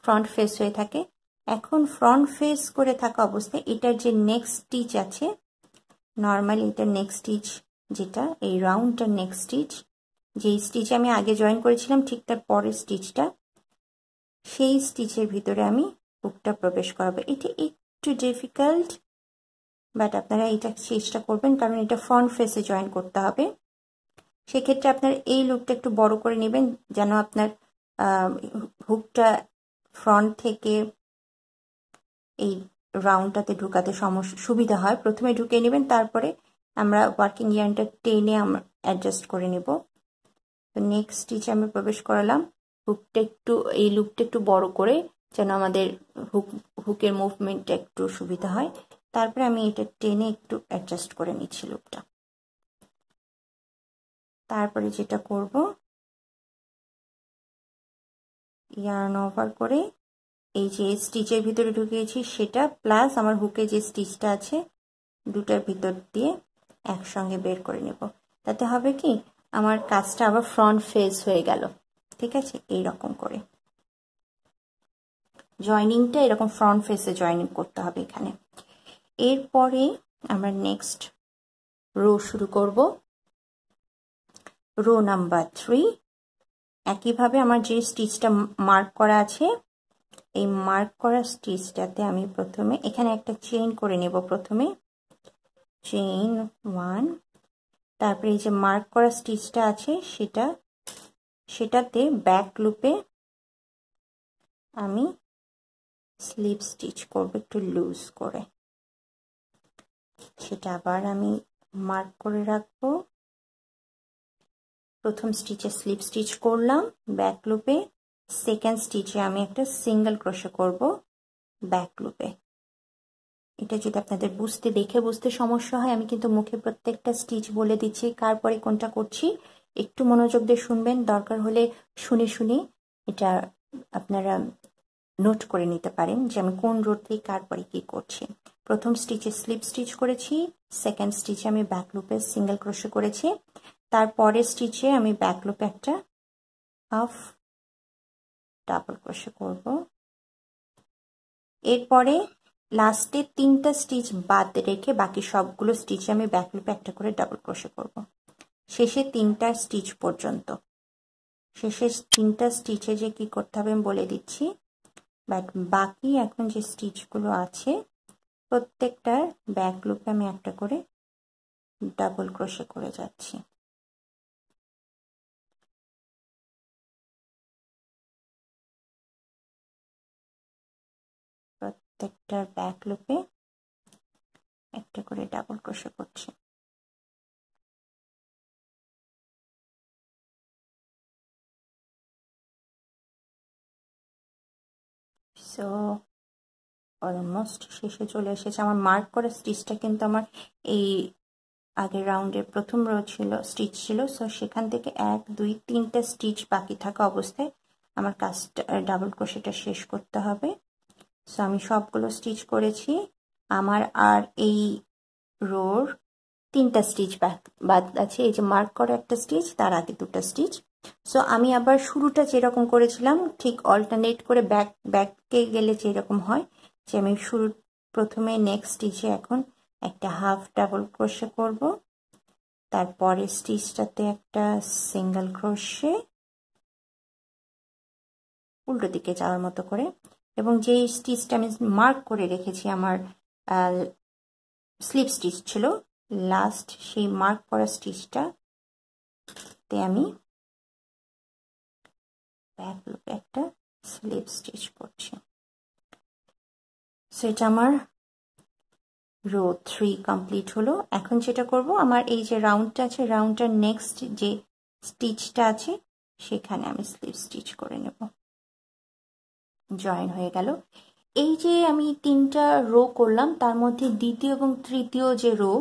ফ্রন্ট ফেস হয়ে থাকে। এখন ফ্রন্ট ফেস করে থাকা অবস্থায় এটার যে নেক্সট স্টিচ আছে, নর্মালি এটার নেক্সট স্টিচ যেটা এই রাউন্ডটার নেক্সট স্টিচ, যেই স্টিচে আমি আগে জয়েন করেছিলাম ঠিক তার পরের স্টিচটা, সেই স্টিচের ভিতরে আমি হুকটা প্রবেশ করাবো। এটা একটু ডিফিকাল্ট, বাট আপনারা এটা চেষ্টা করবেন কারণ এটা ফ্রন্ট ফেসে জয়েন করতে হবে। সেক্ষেত্রে আপনার এই লুপটা একটু বড় করে নেবেন যেন আপনার হুকটা ফ্রন্ট থেকে এই রাউন্ডটাতে ঢুকাতে সুবিধা হয়। প্রথমে ঢুকিয়ে নেবেন, তারপরে আমরা ওয়ার্কিং ইয়ার্নটা টেনে আমরা অ্যাডজাস্ট করে নেব। তো নেক্সট স্টিচে আমি প্রবেশ করালাম, হুকটা একটু এই লুপটা একটু বড় করে যেন আমাদের হুকের মুভমেন্টটা একটু সুবিধা হয়। তারপরে আমি এটা টেনে একটু অ্যাডজাস্ট করে নিচ্ছি লুপটা। তারপরে যেটা করব, ইয়ার্ন ওভার করে এই যে স্টিচের ভিতরে ঢুকিয়েছি সেটা প্লাস আমার হুকে যে স্টিচটা আছে দুটার ভিতর দিয়ে একসঙ্গে বের করে নেব। তাতে হবে কি, আমার কাজটা আবার ফ্রন্ট ফেস হয়ে গেল। ঠিক আছে, এই রকম করে জয়েনিংটা এরকম ফ্রন্ট ফেসে জয়েনিং করতে হবে এখানে। এরপরে আমরা নেক্সট রো শুরু করব, রো নাম্বার 3। একইভাবে আমার যে স্টিচটা মার্ক করা আছে এই মার্ক করা স্টিচটাতে আমি প্রথমে এখানে একটা চেইন করে নেব। প্রথমে চেইন 1, তারপরে এই যে মার্ক করা স্টিচটা আছে সেটাতে ব্যাক লুপে আমি স্লিপ স্টিচ করব একটু লুজ করে। সেটা আবার আমি মার্ক করে রাখবো। প্রথম স্টিচে স্লিপ স্টিচ করলাম ব্যাক লুপে, সেকেন্ড স্টিচে আমি একটা সিঙ্গেল ক্রোশে করব ব্যাক লুপে। এটা যদি আপনাদের দেখে বুঝতে সমস্যা হয়, আমি কিন্তু মুখে প্রত্যেকটা স্টিচ বলে দিচ্ছি কার পরে কোনটা করছি, একটু মনোযোগ দিয়ে শুনবেন। দরকার হলে শুনে শুনে এটা আপনারা নোট করে নিতে পারেন যে আমি কোন রোড থেকে কার পরে কি করছি। প্রথম স্টিচে স্লিপ স্টিচ করেছি, সেকেন্ড স্টিচে আমি ব্যাক লুপে সিঙ্গেল ক্রোশে করেছি, তারপরের স্টিচে আমি ব্যাক লুপে একটা হাফ ডাবল ক্রোশে করব। এরপরে লাস্টে 3টা স্টিচ বাদ রেখে বাকি সবগুলো স্টিচে আমি ব্যাক লুপে একটা করে ডাবল ক্রোশে করব। শেষে 3টা স্টিচ পর্যন্ত। শেষে 3টা স্টিচে যে কি করতে হবে আমি বলে দিচ্ছি, বাট বাকি এখন যে স্টিচগুলো আছে প্রত্যেকটার ব্যাক লুপে আমি একটা করে ডাবল ক্রোশে করে যাচ্ছি। প্রত্যেকটার ব্যাক লুপে একটা করে ডাবল ক্রোশে করছি। সো অলমোস্ট শেষে চলে এসেছে। আমার মার্ক করা স্টিচটা কিন্তু আমার এই আগের রাউন্ডের প্রথম রো স্টিচ ছিল। সো সেখান থেকে 1 2 3টে স্টিচ বাকি থাকা অবস্থায় আমার কাজটা ডাবল ক্রোশেটা শেষ করতে হবে। সো আমি সবগুলো স্টিচ করেছি। আমার আর এই রোর 3টা স্টিচ বাদ আছে। এই যে মার্ক করা একটা স্টিচ, তার আগে 2টা স্টিচ। সো আমি আবার শুরুটা যেরকম করেছিলাম ঠিক অল্টারনেট করে ব্যাকে গেলে যেরকম হয়, যে আমি প্রথমে নেক্সট স্টিচে এখন একটা হাফ ডাবল ক্রোশে করব, তারপরে স্টিচটাতে একটা সিঙ্গেল ক্রোশে উল্টো দিকে যাওয়ার মতো করে, এবং যেই স্টিচটা আমি মার্ক করে রেখেছি আমার স্লিপ স্টিচ ছিল লাস্ট, সেই মার্ক করা স্টিচটাতে আমি ব্যাক লুপে একটা স্লিপ স্টিচ করছি। সো এটা আমার রো 3 কমপ্লিট হলো। এখন যেটা করব, আমার এই যে রাউন্ডটা আছে রাউন্ডটার নেক্সট যে স্টিচটা আছে সেখানে আমি স্লিপ স্টিচ করে নেব। জয়েন হয়ে গেল। এই যে আমি 3টা রো করলাম তার মধ্যে দ্বিতীয় এবং তৃতীয় যে রো,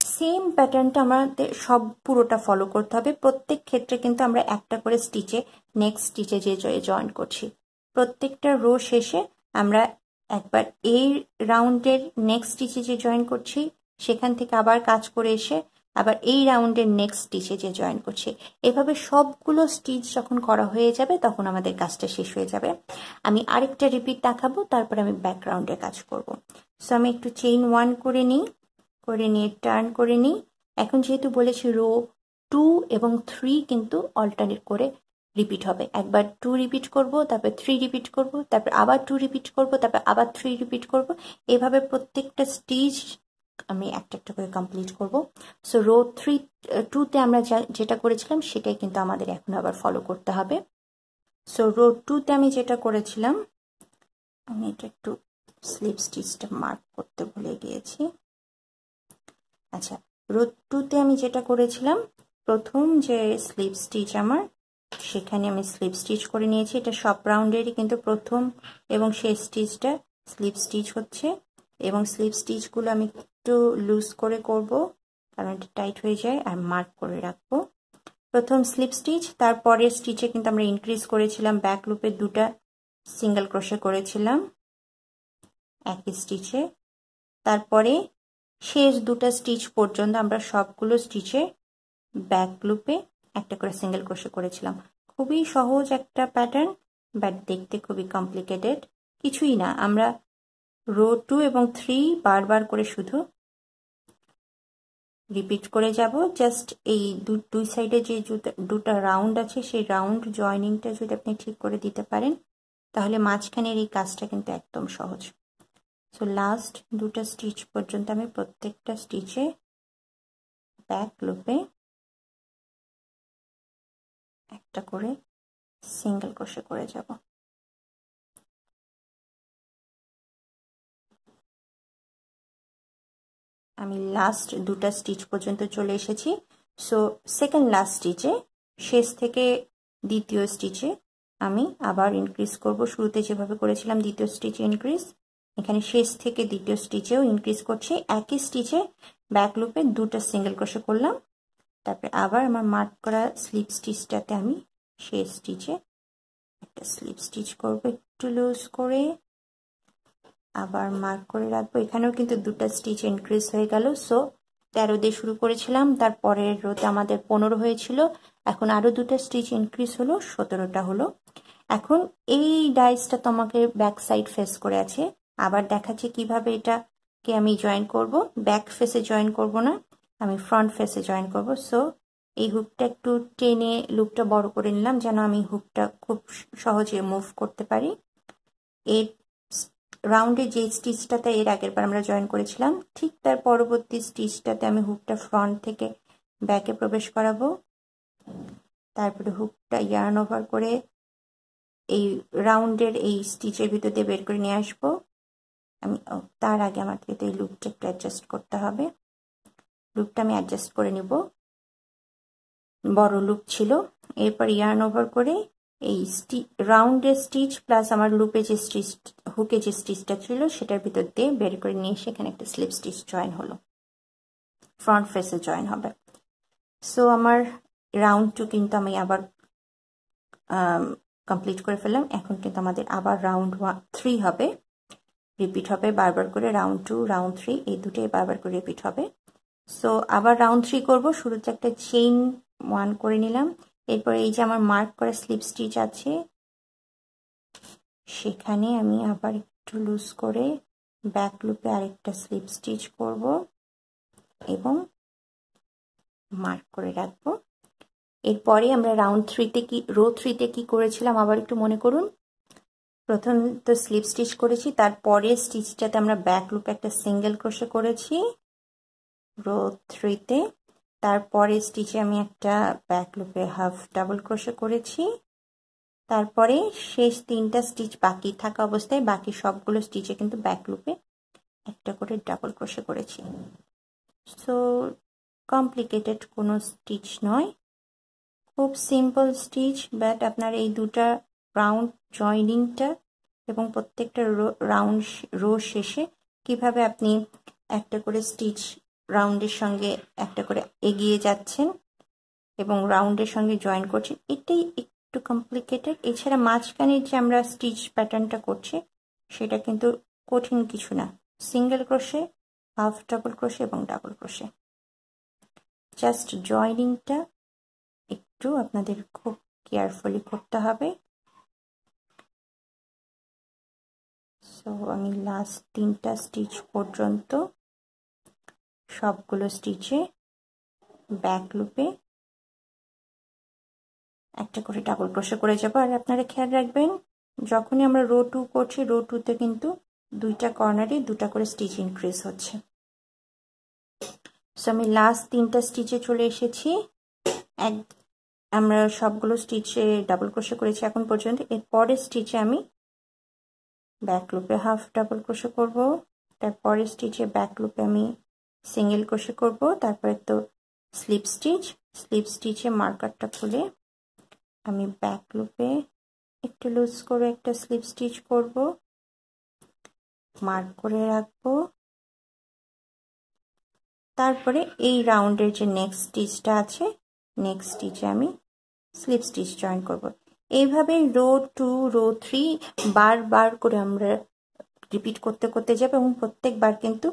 সেম প্যাটার্নটা আমাদের সব পুরোটা ফলো করতে হবে। প্রত্যেক ক্ষেত্রে কিন্তু আমরা একটা করে স্টিচে নেক্সট স্টিচে যে জয়েন করছি। প্রত্যেকটা রো শেষে আমরা একবার এই রাউন্ডের নেক্সট স্টিচে যে জয়েন করছি সেখান থেকে আবার কাজ করে এসে আবার এই রাউন্ডের নেক্সট স্টিচে যে জয়েন করছি। এভাবে সবগুলো স্টিচ যখন করা হয়ে যাবে তখন আমাদের কাজটা শেষ হয়ে যাবে। আমি আরেকটা রিপিট দেখাবো, তারপর আমি ব্যাকগ্রাউন্ডে কাজ করব। সো আমি একটু চেইন 1 করে নিয়ে টার্ন করে নিই। এখন যেহেতু বলেছি রো 2 এবং 3 কিন্তু অল্টারনেট করে রিপিট হবে। একবার 2 রিপিট করব, তারপর 3 রিপিট করব, তারপর আবার 2 রিপিট করব, তারপর আবার 3 রিপিট করব। এভাবে প্রত্যেকটা স্টিচ আমি একটা একটা করে কমপ্লিট করব। সো রো 2তে আমরা যেটা করেছিলাম সেটাই কিন্তু আমাদের এখন আবার ফলো করতে হবে। সো রো 2তে আমি যেটা করেছিলাম, আমি এটা একটু স্লিপ স্টিচটা মার্ক করতে ভুলে গিয়েছি। আচ্ছা, রো 2তে আমি যেটা করেছিলাম, প্রথম যে স্লিপ স্টিচ আমার, সেখানে আমি স্লিপ স্টিচ করে নিয়েছি। এটা সব রাউন্ডেরই কিন্তু প্রথম এবং শেষ স্টিচটা স্লিপ স্টিচ হচ্ছে, এবং স্লিপ স্টিচগুলো আমি একটু লুজ করে করব কারণ এটা টাইট হয়ে যায়, আর মার্ক করে রাখবো। প্রথম স্লিপ স্টিচ, তারপরের স্টিচে কিন্তু আমরা ইনক্রিজ করেছিলাম, ব্যাক লুপে 2টা সিঙ্গেল ক্রোশে করেছিলাম একই স্টিচে। তারপরে শেষ 2টা স্টিচ পর্যন্ত আমরা সবগুলো স্টিচে ব্যাক লুপে একটা করে সিঙ্গেল ক্রোশে করেছিলাম। খুবই সহজ একটা প্যাটার্ন, বাট দেখতে খুবই কমপ্লিকেটেড। কিছুই না, আমরা রো 2 এবং 3 বারবার করে শুধু রিপিট করে যাব। জাস্ট এই দুই সাইডে যে 2টা রাউন্ড আছে, সেই রাউন্ড জয়েনিংটা যদি আপনি ঠিক করে দিতে পারেন, তাহলে মাঝখানের এই কাজটা কিন্তু একদম সহজ। সো লাস্ট 2টা স্টিচ পর্যন্ত আমি প্রত্যেকটা স্টিচে ব্যাক লুপে একটা করে সিঙ্গেল ক্রোশে করে যাব। আমি লাস্ট 2টা স্টিচ পর্যন্ত চলে এসেছি। সো সেকেন্ড লাস্ট স্টিচে, শেষ থেকে দ্বিতীয় স্টিচে আমি আবার ইনক্রিজ করব। শুরুতে যেভাবে করেছিলাম দ্বিতীয় স্টিচে ইনক্রিজ, এখানে শেষ থেকে দ্বিতীয় স্টিচেও ইনক্রিজ করছি। একই স্টিচে ব্যাক লুপে 2টা সিঙ্গেল ক্রোশে করলাম, তারপরে আবার আমার মার্ক করা স্লিপ স্টিচটাতে আমি শেষ স্টিচে একটা স্লিপ স্টিচ করব একটু লুজ করে, আবার মার্ক করে রাখবো। এখানেও কিন্তু 2টা স্টিচ ইনক্রিজ হয়ে গেল। সো 13 দিয়ে শুরু করেছিলাম, তারপরের রোতে আমাদের 15 হয়েছিল, এখন আরো 2টা স্টিচ ইনক্রিজ হলো, 17টা হলো। এখন এই ডাইসটা তোমাকে ব্যাক সাইড ফেস করে আছে, আবার দেখাচ্ছি কিভাবে এটাকে আমি জয়েন করব। ব্যাক ফেসে জয়েন করব না, আমি ফ্রন্ট ফেসে জয়েন করব। সো এই হুকটা একটু টেনে লুপটা বড় করে নিলাম, যেন আমি হুকটা খুব সহজে মুভ করতে পারি। এর রাউন্ডে যে স্টিচটাতে এর আগের বার আমরা জয়েন করেছিলাম, ঠিক তার পরবর্তী স্টিচটাতে আমি হুকটা ফ্রন্ট থেকে ব্যাকে প্রবেশ করাবো। তারপরে হুকটা ইয়ার্ন ওভার করে এই রাউন্ডের এই স্টিচের ভিতর দিয়ে বের করে নিয়ে আসবো। আমি তার আগে আমাকে তো এই লুপটা একটু অ্যাডজাস্ট করতে হবে। লুপটা আমি অ্যাডজাস্ট করে নিব, বড় লুপ ছিল। এরপর ইয়ার্ন ওভার করে এই রাউন্ডের স্টিচ প্লাস আমার লুপে যে স্টিচ, হুকে যে স্টিচটা ছিল সেটার ভিতর দিয়ে বের করে নিয়ে সেখানে একটা স্লিপ স্টিচ জয়েন হলো, ফ্রন্ট ফেসে জয়েন হবে। সো আমার রাউন্ড 2 কিন্তু আমি আবার কমপ্লিট করে ফেললাম। এখন কিন্তু আমাদের আবার রাউন্ড 3 হবে, রিপিট হবে বারবার করে। রাউন্ড 2, রাউন্ড 3 এই দুটোই বারবার করে রিপিট হবে। সো আবার রাউন্ড 3 করব। শুরুতে একটা চেইন 1 করে নিলাম, এরপর এই যে আমার মার্ক করা স্লিপ স্টিচ আছে সেখানে আমি আবার একটু লুজ করে ব্যাক লুপে আরেকটা স্লিপ স্টিচ করব এবং মার্ক করে রাখবো। এরপরে আমরা রাউন্ড 3তে রো 3তে কি করেছিলাম আবার একটু মনে করুন। প্রথম তো স্লিপ স্টিচ করেছি, তারপরে স্টিচটাতে আমরা ব্যাক লুপে একটা সিঙ্গেল ক্রোশে করেছি রো 3তে। তারপরে স্টিচে আমি একটা ব্যাক লুপে হাফ ডাবল ক্রোশে করেছি। তারপরে শেষ 3টা স্টিচ বাকি থাকা অবস্থায় বাকি সবগুলো স্টিচে কিন্তু ব্যাক লুপে একটা করে ডাবল ক্রোশে করেছি। সো কমপ্লিকেটেড কোনো স্টিচ নয়, খুব সিম্পল স্টিচ, বাট আপনার এই 2টা রাউন্ড জয়েনিংটা এবং প্রত্যেকটা রাউন্ড রো শেষে কিভাবে আপনি একটা করে স্টিচ রাউন্ডের সঙ্গে একটা করে এগিয়ে যাচ্ছেন এবং রাউন্ডের সঙ্গে জয়েন করছেন, এটাই একটু কমপ্লিকেটেড। এছাড়া মাঝখানে যে আমরা স্টিচ প্যাটার্নটা করছি সেটা কিন্তু কঠিন কিছু না, single crochet, half double crochet এবং ডাবল ক্রোশে। জাস্ট জয়েনিংটা একটু আপনাদের খুব কেয়ারফুলি করতে হবে। সো আমি লাস্ট 3টা স্টিচ পর্যন্ত সবগুলো স্টিচে ব্যাক লুপে একটা করে ডাবল ক্রোশে করে যাব। আর আপনারা খেয়াল রাখবেন, যখনই আমরা রো 2 করছি, রো 2তে কিন্তু 2টা কর্নারে 2টা করে স্টিচ ইনক্রিজ হচ্ছে। সো আমি লাস্ট 3টা স্টিচে চলে এসেছি। আমরা সবগুলো স্টিচে ডাবল ক্রোশে করেছি এখন পর্যন্ত। এর পরের স্টিচে আমি ব্যাক লুপে হাফ ডাবল ক্রোশে করব, তারপরের স্টিচে ব্যাক লুপে আমি সিঙ্গেল ক্রোশে করব, তারপরে তো স্লিপ স্টিচে মার্কারটা খুলে আমি ব্যাক লুপে একটু লুজ করে একটা স্লিপ স্টিচ করব, মার্ক করে রাখবো। তারপরে এই রাউন্ডের যে নেক্সট স্টিচটা আছে, নেক্সট স্টিচে আমি স্লিপ স্টিচ জয়েন করব। এইভাবে রো 2 রো 3 বারবার করে আমরা রিপিট করতে করতে যাবে এবং প্রত্যেকবার কিন্তু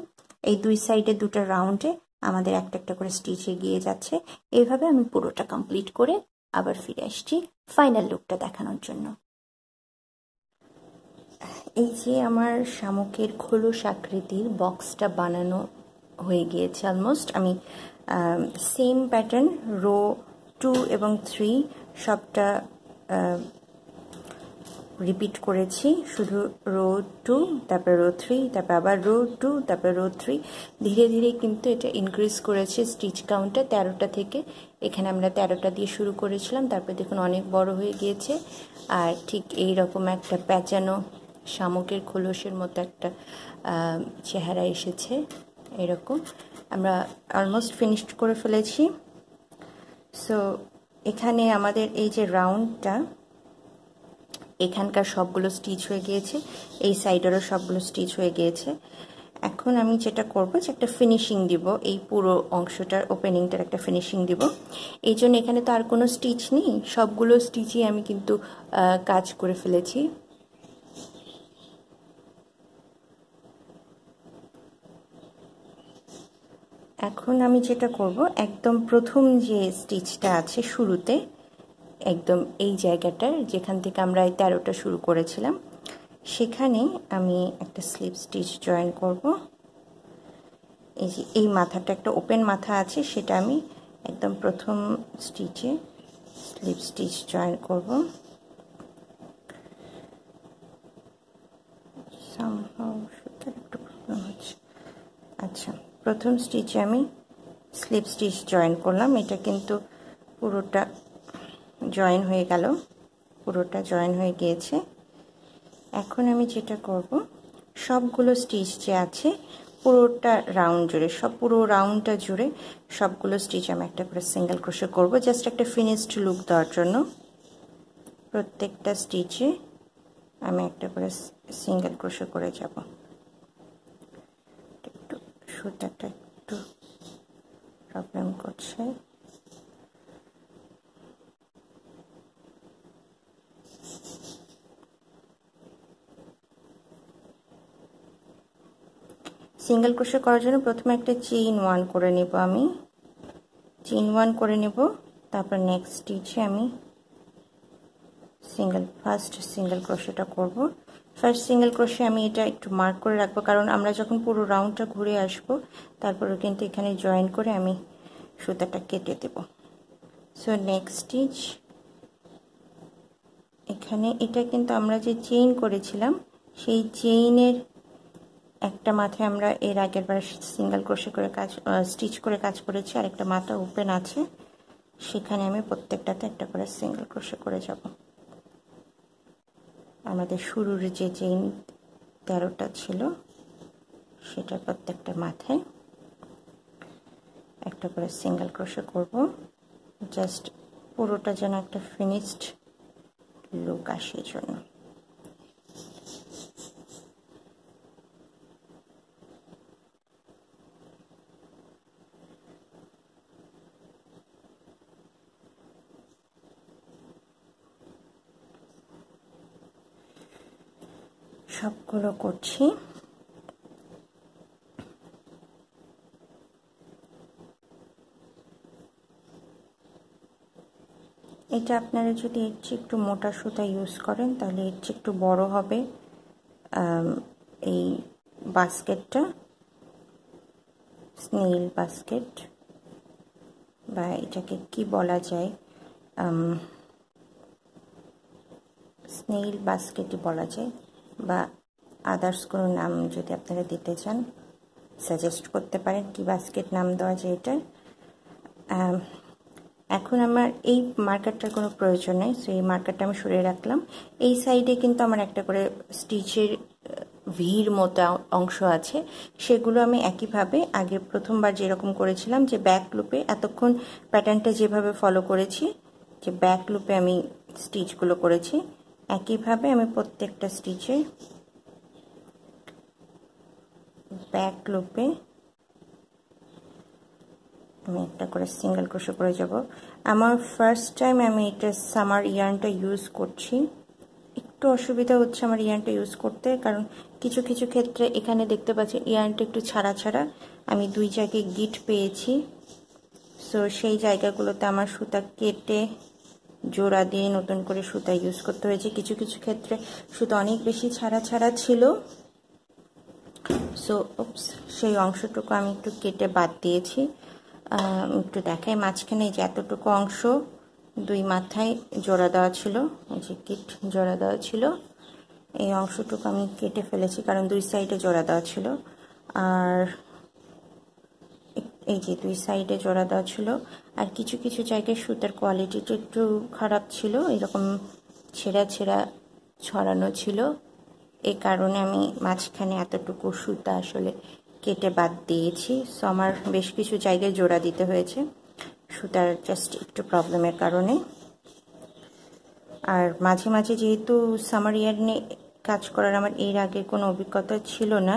এই দুই সাইডে দুটো রাউন্ডে আমাদের একটা একটা করে স্টিচ এগিয়ে যাচ্ছে। এইভাবে আমি পুরোটা কমপ্লিট করে আবার ফিরে আসছি ফাইনাল লুকটা দেখানোর জন্য। এই যে আমার শামুকের খোলস আকৃতির বক্সটা বানানো হয়ে গিয়েছে অলমোস্ট। আমি সেম প্যাটার্ন রো 2 এবং 3 সবটা রিপিট করেছি, শুধু রো 2 তারপর রো 3 তারপর আবার রো 2 তারপর রো 3। ধীরে ধীরে কিন্তু এটা ইনক্রিজ করেছে স্টিচ কাউন্টটা 13টা থেকে। এখানে আমরা 13টা দিয়ে শুরু করেছিলাম, তারপর দেখুন অনেক বড় হয়ে গিয়েছে। আর ঠিক এই রকম একটা প্যাঁচানো শামুকের খোলসের মতো একটা চেহারা এসেছে। এরকম আমরা অলমোস্ট ফিনিশড করে ফেলেছি। সো এখানে আমাদের এই যে রাউন্ডটা, এখানকার সবগুলো স্টিচ হয়ে গিয়েছে, এই সাইডেরও সবগুলো স্টিচ হয়ে গিয়েছে। এখন আমি যেটা করব যে একটা ফিনিশিং দিব, এই পুরো অংশটার ওপেনিংটার একটা ফিনিশিং দিব। এই জন্য এখানে তো আর কোনো স্টিচ নেই, সবগুলো স্টিচই আমি কিন্তু কাজ করে ফেলেছি। এখন আমি যেটা করব, একদম প্রথম যে স্টিচটা আছে শুরুতে, একদম এই জায়গাটার যেখান থেকে আমরা এই 13টা শুরু করেছিলাম, সেখানে আমি একটা স্লিপ স্টিচ জয়েন করব। এই যে এই মাথাটা একটা ওপেন মাথা আছে, সেটা আমি একদম প্রথম স্টিচে স্লিপ স্টিচ জয়েন করব। একটু প্রবলেম হচ্ছে। আচ্ছা, প্রথম স্টিচে আমি স্লিপ স্টিচ জয়েন করলাম। এটা কিন্তু পুরোটা জয়েন হয়ে গেল, পুরোটা জয়েন হয়ে গিয়েছে। এখন আমি যেটা করব, সবগুলো স্টিচ যে আছে পুরোটা রাউন্ড জুড়ে, পুরো রাউন্ডটা জুড়ে সবগুলো স্টিচ আমি একটা করে সিঙ্গেল ক্রোশে করব, জাস্ট একটা ফিনিশড লুক দেওয়ার জন্য। প্রত্যেকটা স্টিচে আমি একটা করে সিঙ্গেল ক্রোশে করে যাব। একটু সুতাটা একটু প্রবলেম করছে। সিঙ্গেল ক্রোশে করার জন্য প্রথমে একটা চেইন 1 করে নেব, আমি চেইন 1 করে নেব। তারপর নেক্সট স্টিচে আমি ফার্স্ট সিঙ্গেল ক্রোশেটা করব। ফার্স্ট সিঙ্গেল ক্রোশে আমি এটা একটু মার্ক করে রাখবো, কারণ আমরা যখন পুরো রাউন্ডটা ঘুরে আসব তারপরে কিন্তু এখানে জয়েন করে আমি সুতাটা কেটে দেব। সো নেক্সট স্টিচ, এখানে এটা কিন্তু আমরা যে চেইন করেছিলাম সেই চেইনের একটা মাথায় আমরা এর আগের বার সিঙ্গেল ক্রোশে করে স্টিচ করে কাজ করেছি, আর একটা মাথা ওপেন আছে, সেখানে আমি প্রত্যেকটাতে একটা করে সিঙ্গেল ক্রোশে করে যাব। আমাদের শুরুর যে চেইন 13টা ছিল সেটার প্রত্যেকটা মাথায় একটা করে সিঙ্গেল ক্রোশে করব, জাস্ট পুরোটা যেন একটা ফিনিশড লুক আসে জন্য। সবগুলো করছি। এটা আপনারা যদি এর চেয়ে একটু মোটা সুতা ইউজ করেন তাহলে এর চেয়ে একটু বড় হবে এই বাস্কেটটা, স্নেইল বাস্কেট, বা এটাকে কি বলা যায়, স্নেইল বাস্কেটই বলা যায়, বা আদার্স কোনো নাম যদি আপনারা দিতে চান। সাজেস্ট করতে পারেন কি বাস্কেট নাম দেওয়া যায় এটা। এখন আমার এই মার্কারটার কোনো প্রয়োজন নেই, সো এই মার্কারটা আমি সরিয়ে রাখলাম। এই সাইডে কিন্তু আমার একটা করে স্টিচের ভির মতো অংশ আছে, সেগুলো আমি একইভাবে আগে প্রথমবার যেরকম করেছিলাম যে ব্যাক লুপে এতক্ষণ প্যাটার্নটা যেভাবে ফলো করেছি, যে ব্যাক লুপে আমি স্টিচগুলো করেছি, একইভাবে আমি প্রত্যেকটা স্টিচে ব্যাক লুপে আমি একটা করে সিঙ্গেল ক্রোশে করে যাব। আমার ফার্স্ট টাইম আমি এটা সামার ইয়ার্নটা ইউজ করছি, একটু অসুবিধা হচ্ছে আমার ইয়ার্নটা ইউজ করতে, কারণ কিছু কিছু ক্ষেত্রে এখানে দেখতে পাচ্ছি ইয়ার্নটা একটু ছাড়া ছাড়া, আমি দুই জায়গায় গিট পেয়েছি, সো সেই জায়গাগুলোতে আমার সুতা কেটে জোড়া দিয়ে নতুন করে সুতা ইউজ করতে হয়েছে। কিছু কিছু ক্ষেত্রে সুতা অনেক বেশি ছাড়া ছাড়া ছিল, সো সেই অংশটুকু আমি একটু কেটে বাদ দিয়েছি। একটু দেখাই, মাঝখানে যে এতটুকু অংশ দুই মাথায় জোড়া দেওয়া ছিল, যে কিট জোড়া দেওয়া ছিল, এই অংশটুকু আমি কেটে ফেলেছি কারণ দুই সাইডে জোড়া দেওয়া ছিল। আর এই যে দুই সাইডে জোড়া দেওয়া ছিল, আর কিছু কিছু জায়গায় সুতার কোয়ালিটিটা একটু খারাপ ছিল, এরকম ছেঁড়া ছেঁড়া ছড়ানো ছিল, এই কারণে আমি মাঝখানে এতটুকু সুতা আসলে কেটে বাদ দিয়েছি। সো আমার বেশ কিছু জায়গায় জোড়া দিতে হয়েছে সুতার জাস্ট একটু প্রবলেমের কারণে। আর মাঝে মাঝে যেহেতু সামার ইয়ার্নে কাজ করার আমার এর আগে কোনো অভিজ্ঞতা ছিল না,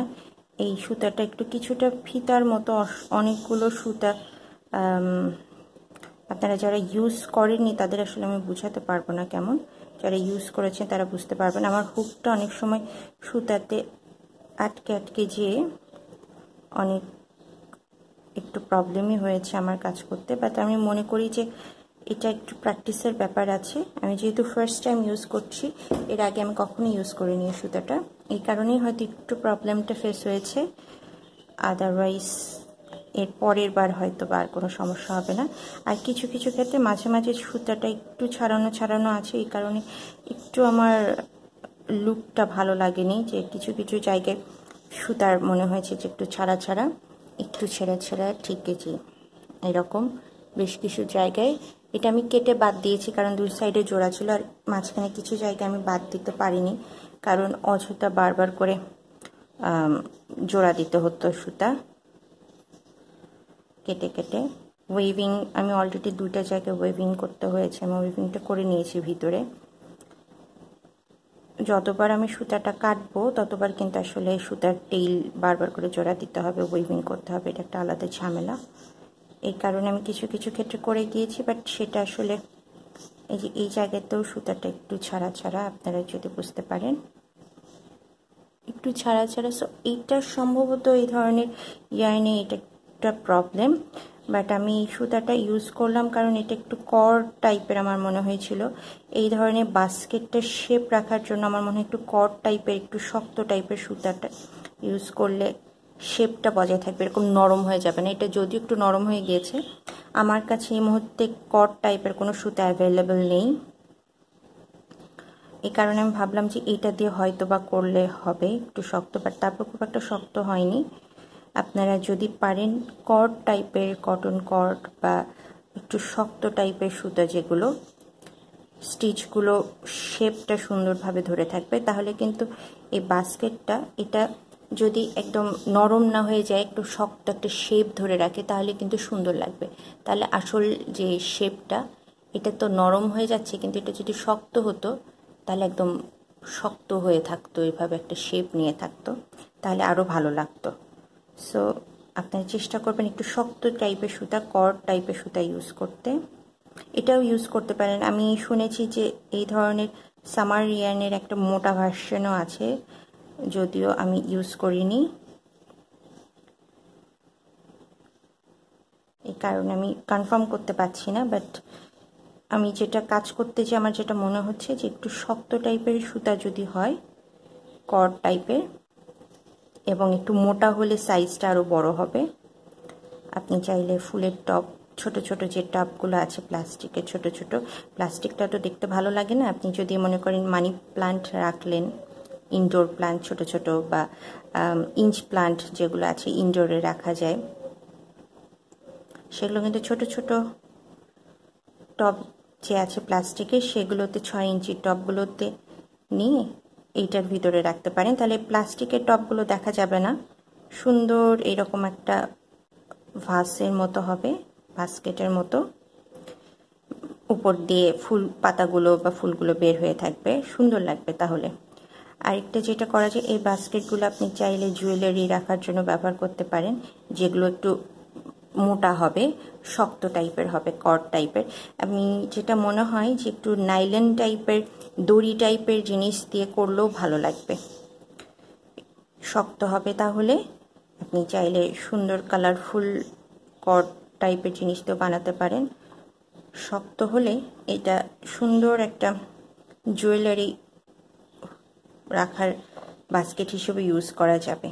এই সুতাটা একটু কিছুটা ফিতার মতো, অনেকগুলো সুতা আপনারা যারা ইউজ করেননি তাদের আসলে আমি বুঝাতে পারবো না কেমন, যারা ইউজ করেছেন তারা বুঝতে পারবেন। আমার হুকটা অনেক সময় সুতাতে আটকে আটকে যেয়ে অনেক একটু প্রবলেমই হয়েছে আমার কাজ করতে, বাট আমি মনে করি যে এটা একটু প্র্যাকটিসের ব্যাপার আছে। আমি যেহেতু ফার্স্ট টাইম ইউজ করছি, এর আগে আমি কখনোই ইউজ করিনি সুতাটা, এই কারণেই হয়তো একটু প্রবলেমটা ফেস হয়েছে, আদারওয়াইজ এর পরের বার হয়তো বা আর কোনো সমস্যা হবে না। আর কিছু কিছু ক্ষেত্রে মাঝে মাঝে সুতাটা একটু ছাড়ানো ছাড়ানো আছে, এই কারণে একটু আমার লুকটা ভালো লাগেনি, যে কিছু কিছু জায়গায় সুতার মনে হয়েছে যে একটু ছাড়া ছাড়া, একটু ছেঁড়া ছেঁড়া, ঠিক আছে এরকম বেশ কিছু জায়গায়। এটা আমি কেটে বাদ দিয়েছি কারণ দুই সাইডে জোড়া ছিল, আর মাঝখানে কিছু জায়গায় আমি বাদ দিতে পারিনি কারণ অযথা বারবার করে জোড়া দিতে হতো সুতা কেটে কেটে। ওয়েভিং আমি অলরেডি দুইটা জায়গায় ওয়েভিং করতে হয়েছে, আমি ওয়েভিংটা করে নিয়েছি ভিতরে। যতবার আমি সুতাটা কাটবো ততবার কিন্তু আসলে সুতার টেইল বারবার করে জোড়া দিতে হবে, ওয়েভিং করতে হবে, এটা একটা আলাদা ঝামেলা, এই কারণে আমি কিছু কিছু ক্ষেত্রে করে গিয়েছি, বাট সেটা আসলে এই যে এই জায়গাতেও সুতাটা একটু ছাড়া ছাড়া, আপনারা যদি বুঝতে পারেন একটু ছাড়া ছাড়া। সো এইটা সম্ভবত এই ধরনের ইয়ার্নে এটা একটা প্রবলেম, বাট আমি এই সুতাটা ইউজ করলাম কারণ এটা একটু কর্ড টাইপের আমার মনে হয়েছিল, এই ধরনের বাস্কেটটা শেপ রাখার জন্য আমার মনে হয় একটু কর্ড টাইপের, একটু শক্ত টাইপের সুতাটা ইউজ করলে শেপটা বজায় থাকবে, এরকম নরম হয়ে যাবে না। এটা যদিও একটু নরম হয়ে গিয়েছে, আমার কাছে এই মুহূর্তে কর্ড টাইপের কোনো সুতা অ্যাভেলেবেল নেই, এই কারণে আমি ভাবলাম যে এইটা দিয়ে হয়তো বা করলে হবে একটু শক্ত, বাট তারপর খুব একটা শক্ত হয়নি। আপনারা যদি পারেন কর্ড টাইপের, কটন কর্ড বা একটু শক্ত টাইপের সুতা, যেগুলো স্টিচগুলো শেপটা সুন্দরভাবে ধরে থাকবে, তাহলে কিন্তু এই বাস্কেটটা এটা যদি একদম নরম না হয়ে যায়, একটু শক্ত একটা শেপ ধরে রাখে, তাহলে কিন্তু সুন্দর লাগবে। তাহলে আসল যে শেপটা, এটা তো নরম হয়ে যাচ্ছে, কিন্তু এটা যদি শক্ত হতো তাহলে একদম শক্ত হয়ে থাকতো, এইভাবে একটা শেপ নিয়ে থাকতো, তাহলে আরও ভালো লাগতো। সো আপনারা চেষ্টা করবেন একটু শক্ত টাইপের সুতা, কর্ড টাইপের সুতা ইউজ করতে। এটাও ইউজ করতে পারেন, আমি শুনেছি যে এই ধরনের সামার ইয়ার্নের একটা মোটা ভার্সনও আছে, যদিও আমি ইউজ করিনি, এই কারণে আমি কনফার্ম করতে পারছি না, বাট আমি যেটা কাজ করতে যে আমার যেটা মনে হচ্ছে যে একটু শক্ত টাইপের সুতা যদি হয়, কর্ড টাইপের, এবং একটু মোটা হলে সাইজটা আরও বড় হবে। আপনি চাইলে ফুলের টপ, ছোট ছোট যে টপগুলো আছে প্লাস্টিকের, ছোট ছোট, প্লাস্টিকটা তো দেখতে ভালো লাগে না, আপনি যদি মনে করেন মানি প্লান্ট রাখলেন ইনডোর প্লান্ট ছোট ছোট বা ইঞ্চ প্লান্ট যেগুলো আছে ইনডোরে রাখা যায়, সেগুলো কিন্তু ছোট ছোট টব যে আছে প্লাস্টিকের, সেগুলোতে 6 ইঞ্চির টবগুলোতে নিয়ে এইটার ভিতরে রাখতে পারেন। তাহলে প্লাস্টিকের টবগুলো দেখা যাবে না, সুন্দর এরকম একটা ভাসের মতো হবে, বাস্কেটের মতো, উপর দিয়ে ফুল পাতাগুলো বা ফুলগুলো বের হয়ে থাকবে, সুন্দর লাগবে। তাহলে আরেকটা যেটা করা যায়, এই বাস্কেটগুলো আপনি চাইলে জুয়েলারি রাখার জন্য ব্যবহার করতে পারেন, যেগুলো একটু মোটা হবে, শক্ত টাইপের হবে, কর্ড টাইপের। আমি যেটা মনে হয় যে একটু নাইলন টাইপের, দড়ি টাইপের জিনিস দিয়ে করলেও ভালো লাগবে, শক্ত হবে। তাহলে আপনি চাইলে সুন্দর কালারফুল কর্ড টাইপের জিনিস দিয়েও বানাতে পারেন। শক্ত হলে এটা সুন্দর একটা জুয়েলারি রাখার বাস্কেট হিসেবে ইউজ করা যাবে,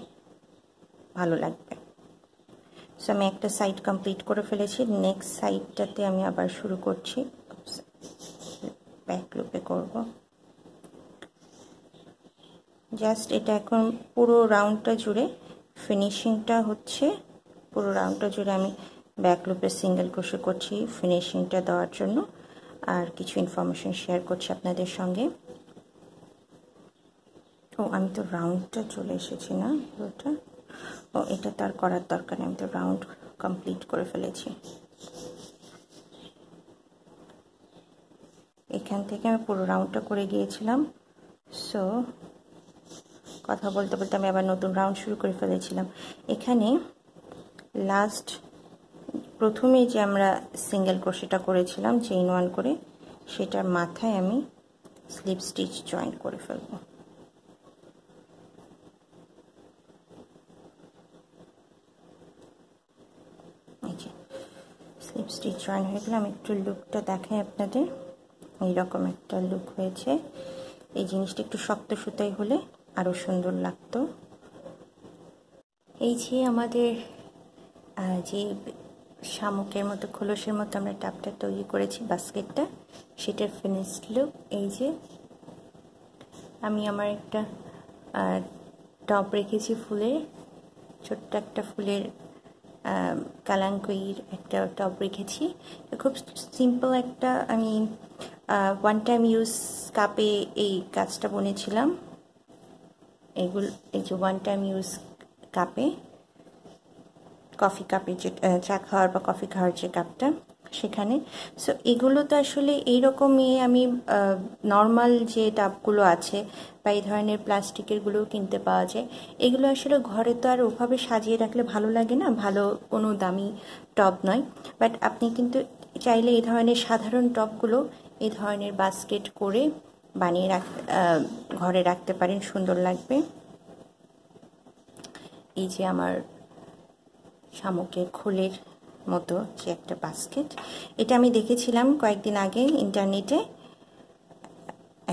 ভালো লাগবে। সো আমি একটা সাইড কমপ্লিট করে ফেলেছি, নেক্সট সাইডটাতে আমি আবার শুরু করছি, ব্যাক লুপে করব। জাস্ট এটা এখন পুরো রাউন্ডটা জুড়ে ফিনিশিংটা হচ্ছে, পুরো রাউন্ডটা জুড়ে আমি ব্যাক লুপে সিঙ্গেল ক্রোশে করছি ফিনিশিংটা দেওয়ার জন্য, আর কিছু ইনফরমেশন শেয়ার করছি আপনাদের সঙ্গে। ও আমি তো রাউন্ডটা চলে এসেছি না পুরোটা, ও এটা তার করার দরকার নেই, আমি তো রাউন্ড কমপ্লিট করে ফেলেছি। এখান থেকে আমি পুরো রাউন্ডটা করে গিয়েছিলাম। সো কথা বলতে বলতে আমি আবার নতুন রাউন্ড শুরু করে ফেলেছিলাম। এখানে লাস্ট প্রথমে যে আমরা সিঙ্গেল ক্রোশেটা করেছিলাম চেইন 1 করে, সেটার মাথায় আমি স্লিপ স্টিচ জয়েন করে ফেলবো। স্লিপ স্টিচ জয়েন হয়ে গেলে আমি একটু লুকটা দেখাই আপনাদের, এইরকম একটা লুক হয়েছে। এই জিনিসটা একটু শক্ত সুতাই হলে আরও সুন্দর লাগতো। এই যে আমাদের যে শামুকের মতো খোলসের মতো আমরা টাপটা তৈরি করেছি বাস্কেটটা, সেটার ফিনিশড লুক এই যে। আমি আমার একটা টপ রেখেছি ফুলের, ছোট্ট একটা ফুলের কালাঙ্কইর একটা টপ রেখেছি। খুব সিম্পল একটা, আমি ওয়ান টাইম ইউজ কাপে এই কাজটা বনেছিলাম। এগুলো এই যে ওয়ান টাইম ইউজ কাপে, কফি কাপে যে চা খাওয়ার বা কফি খাওয়ার যে কাপটা, সেখানে। সো এগুলো তো আসলে এইরকমই, আমি নর্মাল যে টাবগুলো আছে বা এই ধরনের প্লাস্টিকেরগুলোও কিনতে পাওয়া যায়। এগুলো আসলে ঘরে তো আর ওভাবে সাজিয়ে রাখলে ভালো লাগে না, ভালো কোনো দামি টব নয়। বাট আপনি কিন্তু চাইলে এই ধরনের সাধারণ টবগুলো এই ধরনের বাস্কেট করে বানিয়ে ঘরে রাখতে পারেন, সুন্দর লাগবে। এই যে আমার শামুকের খোলের মতো যে একটা বাস্কেট, এটা আমি দেখেছিলাম কয়েকদিন আগে ইন্টারনেটে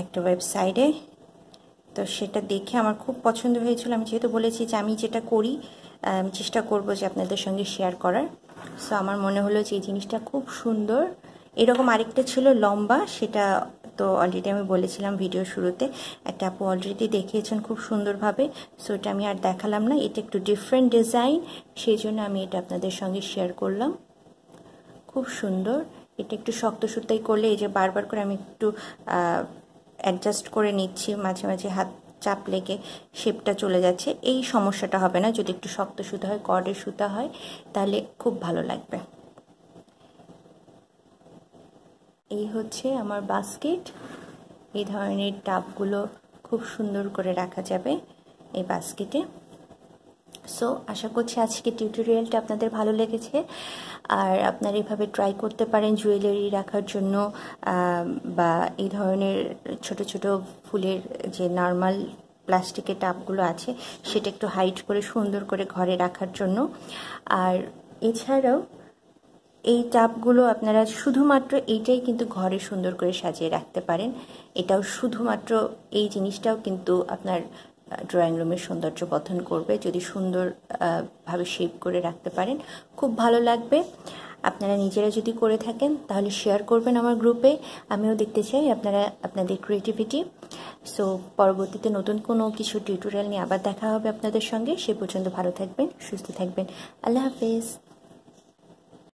একটা ওয়েবসাইটে, তো সেটা দেখে আমার খুব পছন্দ হয়েছিল। আমি যেহেতু বলেছি যে আমি যেটা করি চেষ্টা করব যে আপনাদের সঙ্গে শেয়ার করার। সো আমার মনে হলো যে এই জিনিসটা খুব সুন্দর। এরকম আরেকটা ছিল লম্বা, সেটা তো অলরেডি আমি বলেছিলাম ভিডিও শুরুতে, একটা আপু অলরেডি দেখিয়েছেন খুব সুন্দরভাবে। সো এটা আমি আর দেখালাম না, এটা একটু ডিফারেন্ট ডিজাইন, সেই জন্য আমি এটা আপনাদের সঙ্গে শেয়ার করলাম। খুব সুন্দর। এটা একটু শক্ত সুতাই করলে, এই যে বারবার করে আমি একটু অ্যাডজাস্ট করে নিচ্ছি, মাঝে মাঝে হাত চাপ লেগে শেপটা চলে যাচ্ছে, এই সমস্যাটা হবে না যদি একটু শক্ত সুতা হয়, কর্ডের সুতা হয়, তাহলে খুব ভালো লাগবে। এই হচ্ছে আমার বাস্কেট। এই ধরনের টাবগুলো খুব সুন্দর করে রাখা যাবে এই বাস্কেটে। সো আশা করছি আজকে টিউটোরিয়ালটা আপনাদের ভালো লেগেছে, আর আপনারা এভাবে ট্রাই করতে পারেন জুয়েলারি রাখার জন্য, বা এই ধরনের ছোট ছোট ফুলের যে নর্মাল প্লাস্টিকের টাবগুলো আছে সেটা একটু হাইট করে সুন্দর করে ঘরে রাখার জন্য। আর এছাড়াও এই টাবগুলো আপনারা শুধুমাত্র এইটাই কিন্তু ঘরে সুন্দর করে সাজিয়ে রাখতে পারেন। এটাও শুধুমাত্র এই জিনিসটাও কিন্তু আপনার ড্রয়িং রুমের সৌন্দর্য বর্ধন করবে যদি সুন্দর ভাবে শেপ করে রাখতে পারেন, খুব ভালো লাগবে। আপনারা নিজেরা যদি করে থাকেন তাহলে শেয়ার করবেন আমার গ্রুপে, আমিও দেখতে চাই আপনারা আপনাদের ক্রিয়েটিভিটি। সো পরবর্তীতে নতুন কোনো কিছু টিউটোরিয়াল নিয়ে আবার দেখা হবে আপনাদের সঙ্গে। সে পর্যন্ত ভালো থাকবেন, সুস্থ থাকবেন। আল্লাহ হাফেজ।